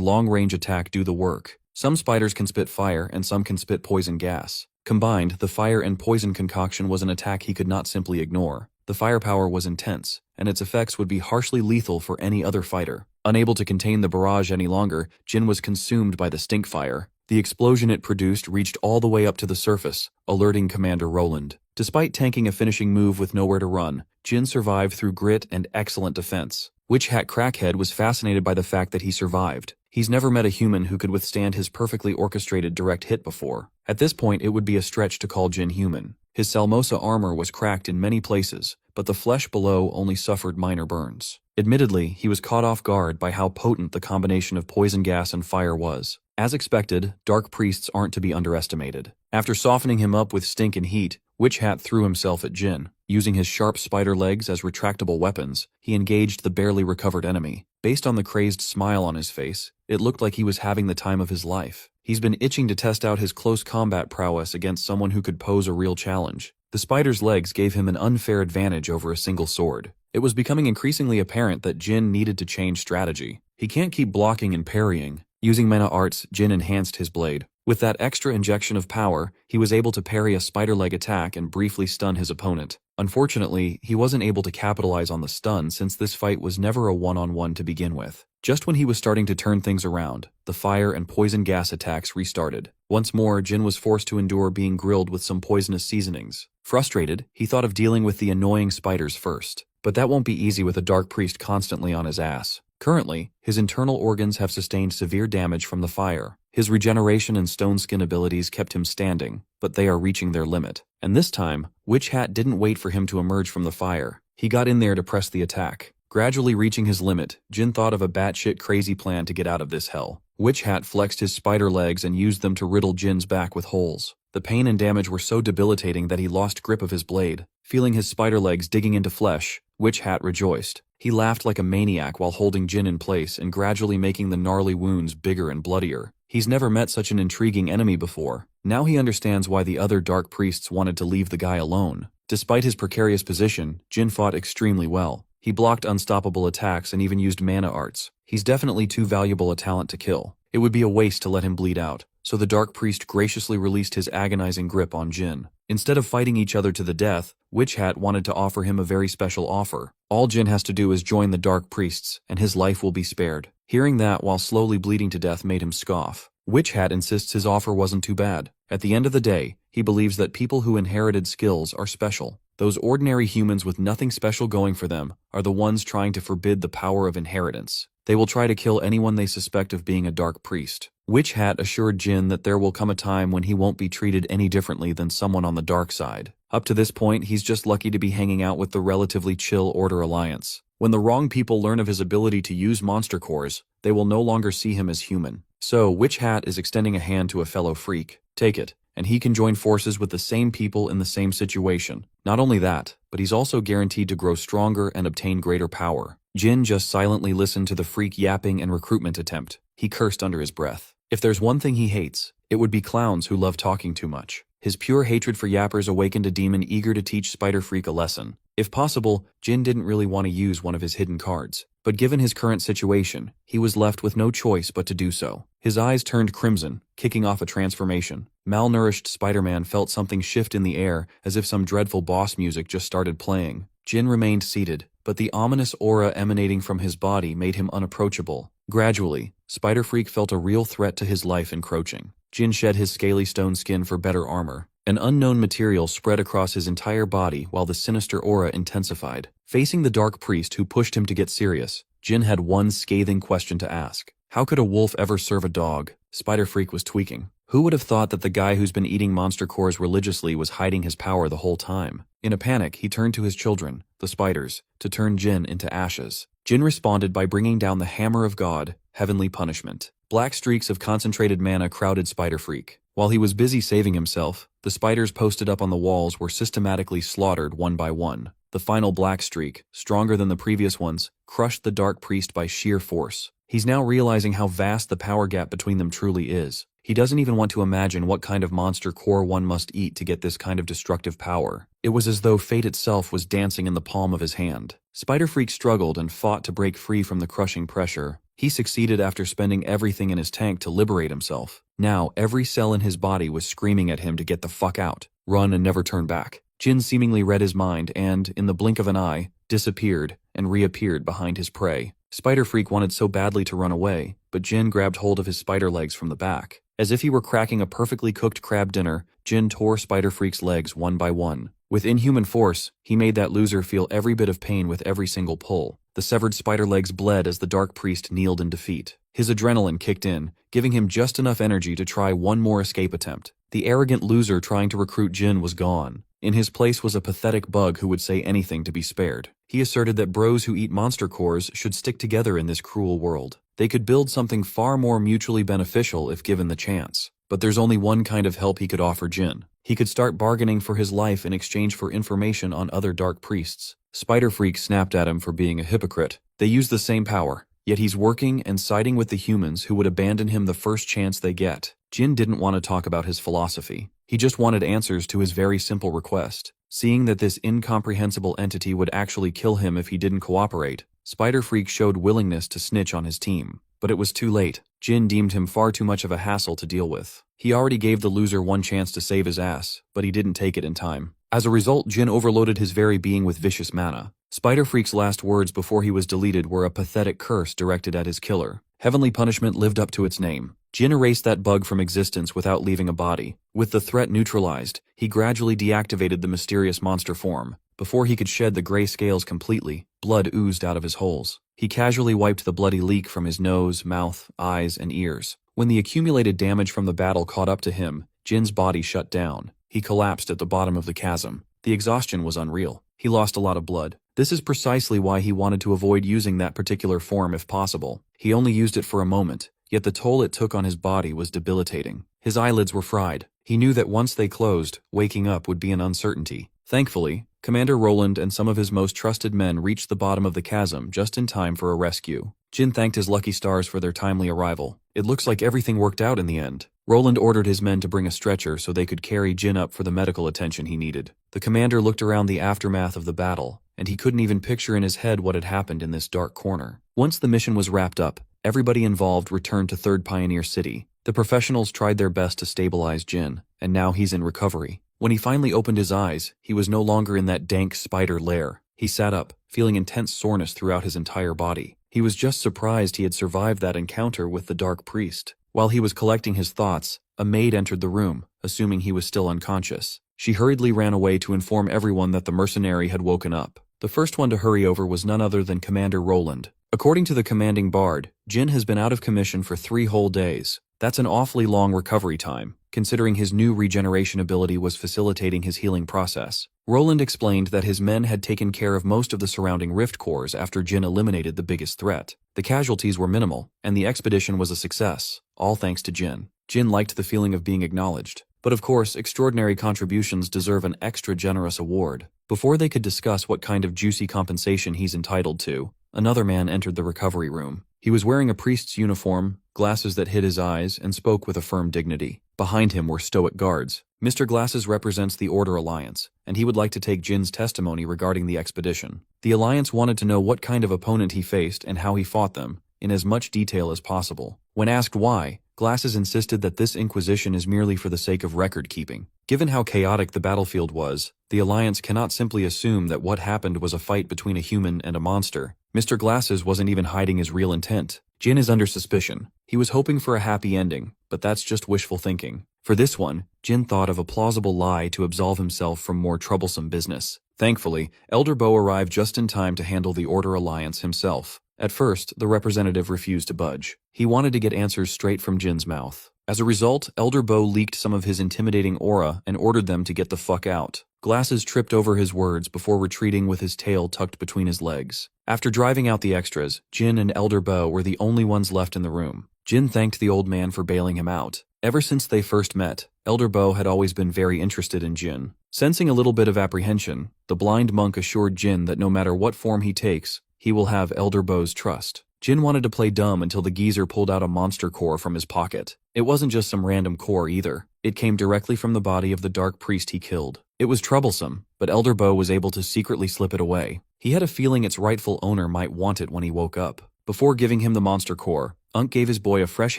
long-range attack do the work. Some spiders can spit fire and some can spit poison gas. Combined, the fire and poison concoction was an attack he could not simply ignore. The firepower was intense, and its effects would be harshly lethal for any other fighter. Unable to contain the barrage any longer, Jin was consumed by the stink fire. The explosion it produced reached all the way up to the surface, alerting Commander Roland. Despite tanking a finishing move with nowhere to run, Jin survived through grit and excellent defense. Witch Hat Crackhead was fascinated by the fact that he survived. He's never met a human who could withstand his perfectly orchestrated direct hit before. At this point, it would be a stretch to call Jin human. His Salmosa armor was cracked in many places, but the flesh below only suffered minor burns. Admittedly, he was caught off guard by how potent the combination of poison gas and fire was. As expected, Dark Priests aren't to be underestimated. After softening him up with stink and heat, Witch Hat threw himself at Jin. Using his sharp spider legs as retractable weapons, he engaged the barely recovered enemy. Based on the crazed smile on his face, it looked like he was having the time of his life. He's been itching to test out his close combat prowess against someone who could pose a real challenge. The spider's legs gave him an unfair advantage over a single sword. It was becoming increasingly apparent that Jin needed to change strategy. He can't keep blocking and parrying. Using mana arts, Jin enhanced his blade. With that extra injection of power, he was able to parry a spider leg attack and briefly stun his opponent. Unfortunately, he wasn't able to capitalize on the stun since this fight was never a one-on-one to begin with. Just when he was starting to turn things around, the fire and poison gas attacks restarted. Once more, Jin was forced to endure being grilled with some poisonous seasonings. Frustrated, he thought of dealing with the annoying spiders first. But that won't be easy with a Dark Priest constantly on his ass. Currently, his internal organs have sustained severe damage from the fire. His regeneration and stone skin abilities kept him standing, but they are reaching their limit. And this time, Witch Hat didn't wait for him to emerge from the fire. He got in there to press the attack. Gradually reaching his limit, Jin thought of a batshit crazy plan to get out of this hell. Witch Hat flexed his spider legs and used them to riddle Jin's back with holes. The pain and damage were so debilitating that he lost grip of his blade. Feeling his spider legs digging into flesh, Witch Hat rejoiced. He laughed like a maniac while holding Jin in place and gradually making the gnarly wounds bigger and bloodier. He's never met such an intriguing enemy before. Now he understands why the other Dark Priests wanted to leave the guy alone. Despite his precarious position, Jin fought extremely well. He blocked unstoppable attacks and even used mana arts. He's definitely too valuable a talent to kill. It would be a waste to let him bleed out, so the Dark Priest graciously released his agonizing grip on Jin. Instead of fighting each other to the death, Witch Hat wanted to offer him a very special offer. All Jin has to do is join the Dark Priests, and his life will be spared. Hearing that while slowly bleeding to death made him scoff. Witch Hat insists his offer wasn't too bad. At the end of the day, he believes that people who inherited skills are special. Those ordinary humans with nothing special going for them are the ones trying to forbid the power of inheritance. They will try to kill anyone they suspect of being a Dark Priest. Witch Hat assured Jin that there will come a time when he won't be treated any differently than someone on the dark side. Up to this point, he's just lucky to be hanging out with the relatively chill Order Alliance. When the wrong people learn of his ability to use monster cores, they will no longer see him as human. So, Witch Hat is extending a hand to a fellow freak. Take it, and he can join forces with the same people in the same situation. Not only that, but he's also guaranteed to grow stronger and obtain greater power. Jin just silently listened to the freak yapping and recruitment attempt. He cursed under his breath. If there's one thing he hates, it would be clowns who love talking too much. His pure hatred for yappers awakened a demon eager to teach Spider Freak a lesson. If possible, Jin didn't really want to use one of his hidden cards. But given his current situation, he was left with no choice but to do so. His eyes turned crimson, kicking off a transformation. Malnourished Spider-Man felt something shift in the air as if some dreadful boss music just started playing. Jin remained seated, but the ominous aura emanating from his body made him unapproachable. Gradually, Spider Freak felt a real threat to his life encroaching. Jin shed his scaly stone skin for better armor. An unknown material spread across his entire body while the sinister aura intensified. Facing the dark priest who pushed him to get serious, Jin had one scathing question to ask. How could a wolf ever serve a dog? Spider Freak was tweaking. Who would have thought that the guy who's been eating monster cores religiously was hiding his power the whole time? In a panic, he turned to his children, the spiders, to turn Jin into ashes. Jin responded by bringing down the Hammer of God, heavenly punishment. Black streaks of concentrated mana crowded Spider Freak. While he was busy saving himself, the spiders posted up on the walls were systematically slaughtered one by one. The final black streak, stronger than the previous ones, crushed the Dark Priest by sheer force. He's now realizing how vast the power gap between them truly is. He doesn't even want to imagine what kind of monster core one must eat to get this kind of destructive power. It was as though fate itself was dancing in the palm of his hand. Spider Freak struggled and fought to break free from the crushing pressure. He succeeded after spending everything in his tank to liberate himself. Now, every cell in his body was screaming at him to get the fuck out, run and never turn back. Jin seemingly read his mind and, in the blink of an eye, disappeared and reappeared behind his prey. Spider Freak wanted so badly to run away, but Jin grabbed hold of his spider legs from the back. As if he were cracking a perfectly cooked crab dinner, Jin tore Spider Freak's legs one by one. With inhuman force, he made that loser feel every bit of pain with every single pull. The severed spider legs bled as the Dark Priest kneeled in defeat. His adrenaline kicked in, giving him just enough energy to try one more escape attempt. The arrogant loser trying to recruit Jin was gone. In his place was a pathetic bug who would say anything to be spared. He asserted that bros who eat monster cores should stick together in this cruel world. They could build something far more mutually beneficial if given the chance. But there's only one kind of help he could offer Jin. He could start bargaining for his life in exchange for information on other Dark Priests. Spider Freak snapped at him for being a hypocrite. They use the same power, yet he's working and siding with the humans who would abandon him the first chance they get. Jin didn't want to talk about his philosophy. He just wanted answers to his very simple request. Seeing that this incomprehensible entity would actually kill him if he didn't cooperate, Spider Freak showed willingness to snitch on his team. But it was too late. Jin deemed him far too much of a hassle to deal with. He already gave the loser one chance to save his ass, but he didn't take it in time. As a result, Jin overloaded his very being with vicious mana. Spider Freak's last words before he was deleted were a pathetic curse directed at his killer. Heavenly punishment lived up to its name. Jin erased that bug from existence without leaving a body. With the threat neutralized, he gradually deactivated the mysterious monster form. Before he could shed the gray scales completely, blood oozed out of his holes. He casually wiped the bloody leak from his nose, mouth, eyes, and ears. When the accumulated damage from the battle caught up to him, Jin's body shut down. He collapsed at the bottom of the chasm. The exhaustion was unreal. He lost a lot of blood. This is precisely why he wanted to avoid using that particular form if possible. He only used it for a moment, yet the toll it took on his body was debilitating. His eyelids were fried. He knew that once they closed, waking up would be an uncertainty. Thankfully, Commander Roland and some of his most trusted men reached the bottom of the chasm just in time for a rescue. Jin thanked his lucky stars for their timely arrival. It looks like everything worked out in the end. Roland ordered his men to bring a stretcher so they could carry Jin up for the medical attention he needed. The commander looked around the aftermath of the battle, and he couldn't even picture in his head what had happened in this dark corner. Once the mission was wrapped up, everybody involved returned to Third Pioneer City. The professionals tried their best to stabilize Jin, and now he's in recovery. When he finally opened his eyes, he was no longer in that dank spider lair. He sat up, feeling intense soreness throughout his entire body. He was just surprised he had survived that encounter with the Dark Priest. While he was collecting his thoughts, a maid entered the room, assuming he was still unconscious. She hurriedly ran away to inform everyone that the mercenary had woken up. The first one to hurry over was none other than Commander Roland. According to the commanding bard, Jin has been out of commission for 3 whole days. That's an awfully long recovery time, considering his new regeneration ability was facilitating his healing process. Roland explained that his men had taken care of most of the surrounding rift cores after Jin eliminated the biggest threat. The casualties were minimal, and the expedition was a success, all thanks to Jin. Jin liked the feeling of being acknowledged. But of course, extraordinary contributions deserve an extra generous award. Before they could discuss what kind of juicy compensation he's entitled to, another man entered the recovery room. He was wearing a priest's uniform, glasses that hid his eyes, and spoke with a firm dignity. Behind him were stoic guards. Mr. Glasses represents the Order Alliance, and he would like to take Jin's testimony regarding the expedition. The Alliance wanted to know what kind of opponent he faced and how he fought them, in as much detail as possible. When asked why, Glasses insisted that this inquisition is merely for the sake of record-keeping. Given how chaotic the battlefield was, the Alliance cannot simply assume that what happened was a fight between a human and a monster. Mr. Glasses wasn't even hiding his real intent. Jin is under suspicion. He was hoping for a happy ending, but that's just wishful thinking. For this one, Jin thought of a plausible lie to absolve himself from more troublesome business. Thankfully, Elder Bo arrived just in time to handle the Order Alliance himself. At first, the representative refused to budge. He wanted to get answers straight from Jin's mouth. As a result, Elder Bo leaked some of his intimidating aura and ordered them to get the fuck out. Glasses tripped over his words before retreating with his tail tucked between his legs. After driving out the extras, Jin and Elder Bo were the only ones left in the room. Jin thanked the old man for bailing him out. Ever since they first met, Elder Bo had always been very interested in Jin. Sensing a little bit of apprehension, the blind monk assured Jin that no matter what form he takes, he will have Elder Bo's trust. Jin wanted to play dumb until the geezer pulled out a monster core from his pocket. It wasn't just some random core either. It came directly from the body of the dark priest he killed. It was troublesome, but Elder Bo was able to secretly slip it away. He had a feeling its rightful owner might want it when he woke up. Before giving him the monster core, Unk gave his boy a fresh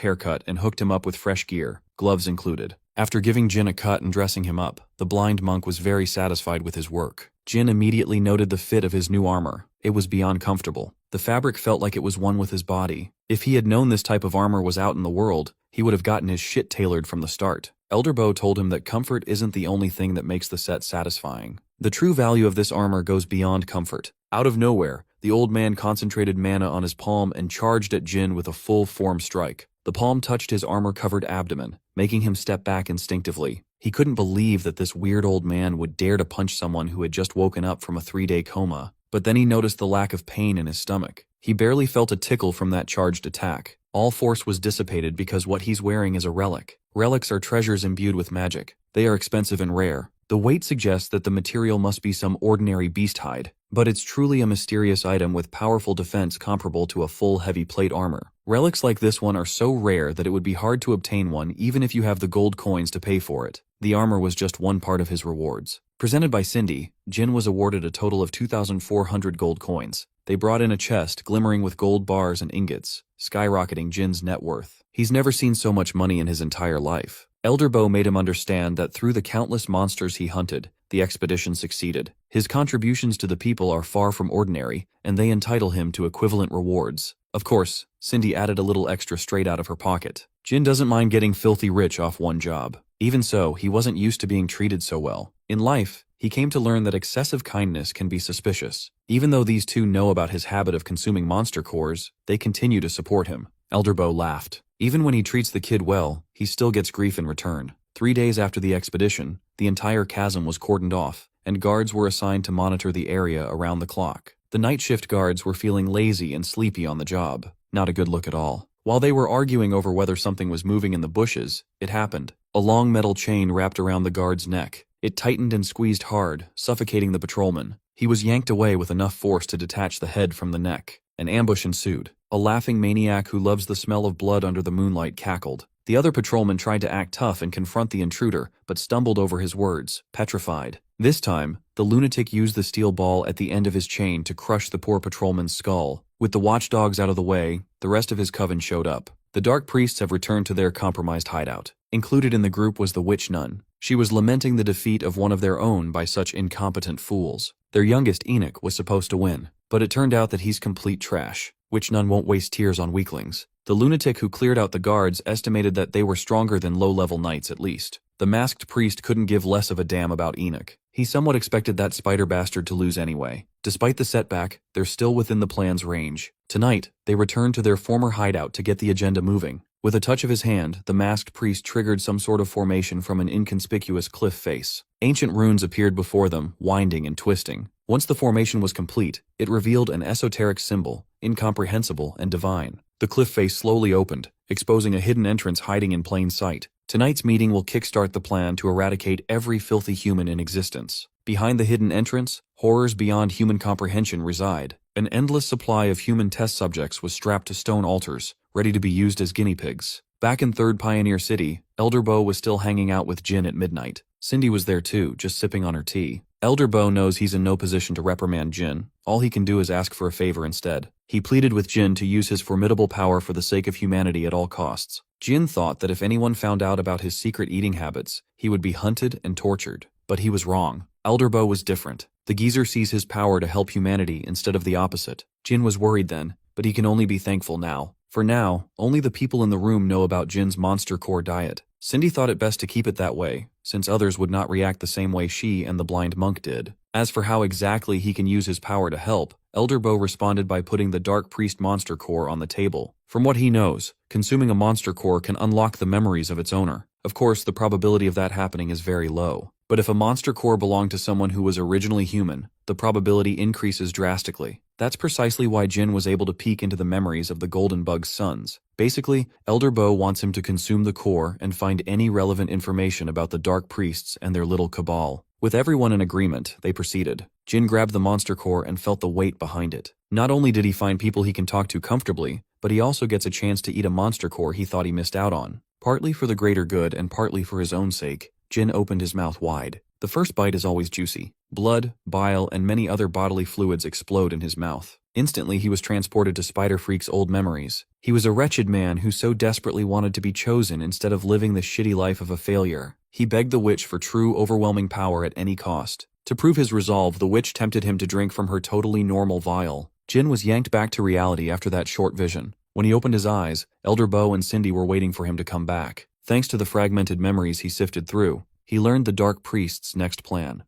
haircut and hooked him up with fresh gear, gloves included. After giving Jin a cut and dressing him up, the blind monk was very satisfied with his work. Jin immediately noted the fit of his new armor. It was beyond comfortable. The fabric felt like it was one with his body. If he had known this type of armor was out in the world, he would have gotten his shit tailored from the start. Elder Bo told him that comfort isn't the only thing that makes the set satisfying. The true value of this armor goes beyond comfort. Out of nowhere, the old man concentrated mana on his palm and charged at Jin with a full-form strike. The palm touched his armor-covered abdomen, making him step back instinctively. He couldn't believe that this weird old man would dare to punch someone who had just woken up from a 3-day coma. But then he noticed the lack of pain in his stomach. He barely felt a tickle from that charged attack. All force was dissipated because what he's wearing is a relic. Relics are treasures imbued with magic. They are expensive and rare. The weight suggests that the material must be some ordinary beast hide, but it's truly a mysterious item with powerful defense comparable to a full heavy plate armor. Relics like this one are so rare that it would be hard to obtain one even if you have the gold coins to pay for it. The armor was just one part of his rewards. Presented by Cindy, Jin was awarded a total of 2,400 gold coins. They brought in a chest glimmering with gold bars and ingots, skyrocketing Jin's net worth. He's never seen so much money in his entire life. Elder Bo made him understand that through the countless monsters he hunted, the expedition succeeded. His contributions to the people are far from ordinary, and they entitle him to equivalent rewards. Of course, Cindy added a little extra straight out of her pocket. Jin doesn't mind getting filthy rich off one job. Even so, he wasn't used to being treated so well. In life, he came to learn that excessive kindness can be suspicious. Even though these two know about his habit of consuming monster cores, they continue to support him. Elder Bo laughed. Even when he treats the kid well, he still gets grief in return. 3 days after the expedition, the entire chasm was cordoned off, and guards were assigned to monitor the area around the clock. The night shift guards were feeling lazy and sleepy on the job. Not a good look at all. While they were arguing over whether something was moving in the bushes, it happened. A long metal chain wrapped around the guard's neck. It tightened and squeezed hard, suffocating the patrolman. He was yanked away with enough force to detach the head from the neck. An ambush ensued. A laughing maniac who loves the smell of blood under the moonlight cackled. The other patrolman tried to act tough and confront the intruder, but stumbled over his words, petrified. This time, the lunatic used the steel ball at the end of his chain to crush the poor patrolman's skull. With the watchdogs out of the way, the rest of his coven showed up. The dark priests have returned to their compromised hideout. Included in the group was the witch nun. She was lamenting the defeat of one of their own by such incompetent fools. Their youngest, Enoch, was supposed to win, but it turned out that he's complete trash. Witch nun won't waste tears on weaklings. The lunatic who cleared out the guards estimated that they were stronger than low-level knights at least. The masked priest couldn't give less of a damn about Enoch. He somewhat expected that spider bastard to lose anyway. Despite the setback, they're still within the plan's range. Tonight, they returned to their former hideout to get the agenda moving. With a touch of his hand, the masked priest triggered some sort of formation from an inconspicuous cliff face. Ancient runes appeared before them, winding and twisting. Once the formation was complete, it revealed an esoteric symbol, incomprehensible and divine. The cliff face slowly opened, exposing a hidden entrance hiding in plain sight. Tonight's meeting will kickstart the plan to eradicate every filthy human in existence. Behind the hidden entrance, horrors beyond human comprehension reside. An endless supply of human test subjects was strapped to stone altars, ready to be used as guinea pigs. Back in 3rd Pioneer City, Elder Bo was still hanging out with Jin at midnight. Cindy was there too, just sipping on her tea. Elder Bo knows he's in no position to reprimand Jin. All he can do is ask for a favor instead. He pleaded with Jin to use his formidable power for the sake of humanity at all costs. Jin thought that if anyone found out about his secret eating habits, he would be hunted and tortured. But he was wrong. Elderbo was different. The geezer sees his power to help humanity instead of the opposite. Jin was worried then, but he can only be thankful now. For now, only the people in the room know about Jin's monster core diet. Cindy thought it best to keep it that way, since others would not react the same way she and the blind monk did. As for how exactly he can use his power to help, Elderbo responded by putting the Dark Priest monster core on the table. From what he knows, consuming a monster core can unlock the memories of its owner. Of course, the probability of that happening is very low. But if a monster core belonged to someone who was originally human, the probability increases drastically. That's precisely why Jin was able to peek into the memories of the Golden Bug's sons. Basically, Elder Bo wants him to consume the core and find any relevant information about the Dark Priests and their little cabal. With everyone in agreement, they proceeded. Jin grabbed the monster core and felt the weight behind it. Not only did he find people he can talk to comfortably, but he also gets a chance to eat a monster core he thought he missed out on. Partly for the greater good and partly for his own sake, Jin opened his mouth wide. The first bite is always juicy. Blood, bile, and many other bodily fluids explode in his mouth. Instantly, he was transported to Spider Freak's old memories. He was a wretched man who so desperately wanted to be chosen instead of living the shitty life of a failure. He begged the witch for true, overwhelming power at any cost. To prove his resolve, the witch tempted him to drink from her totally normal vial. Jin was yanked back to reality after that short vision. When he opened his eyes, Elder Bo and Cindy were waiting for him to come back. Thanks to the fragmented memories he sifted through, he learned the Dark Priest's next plan.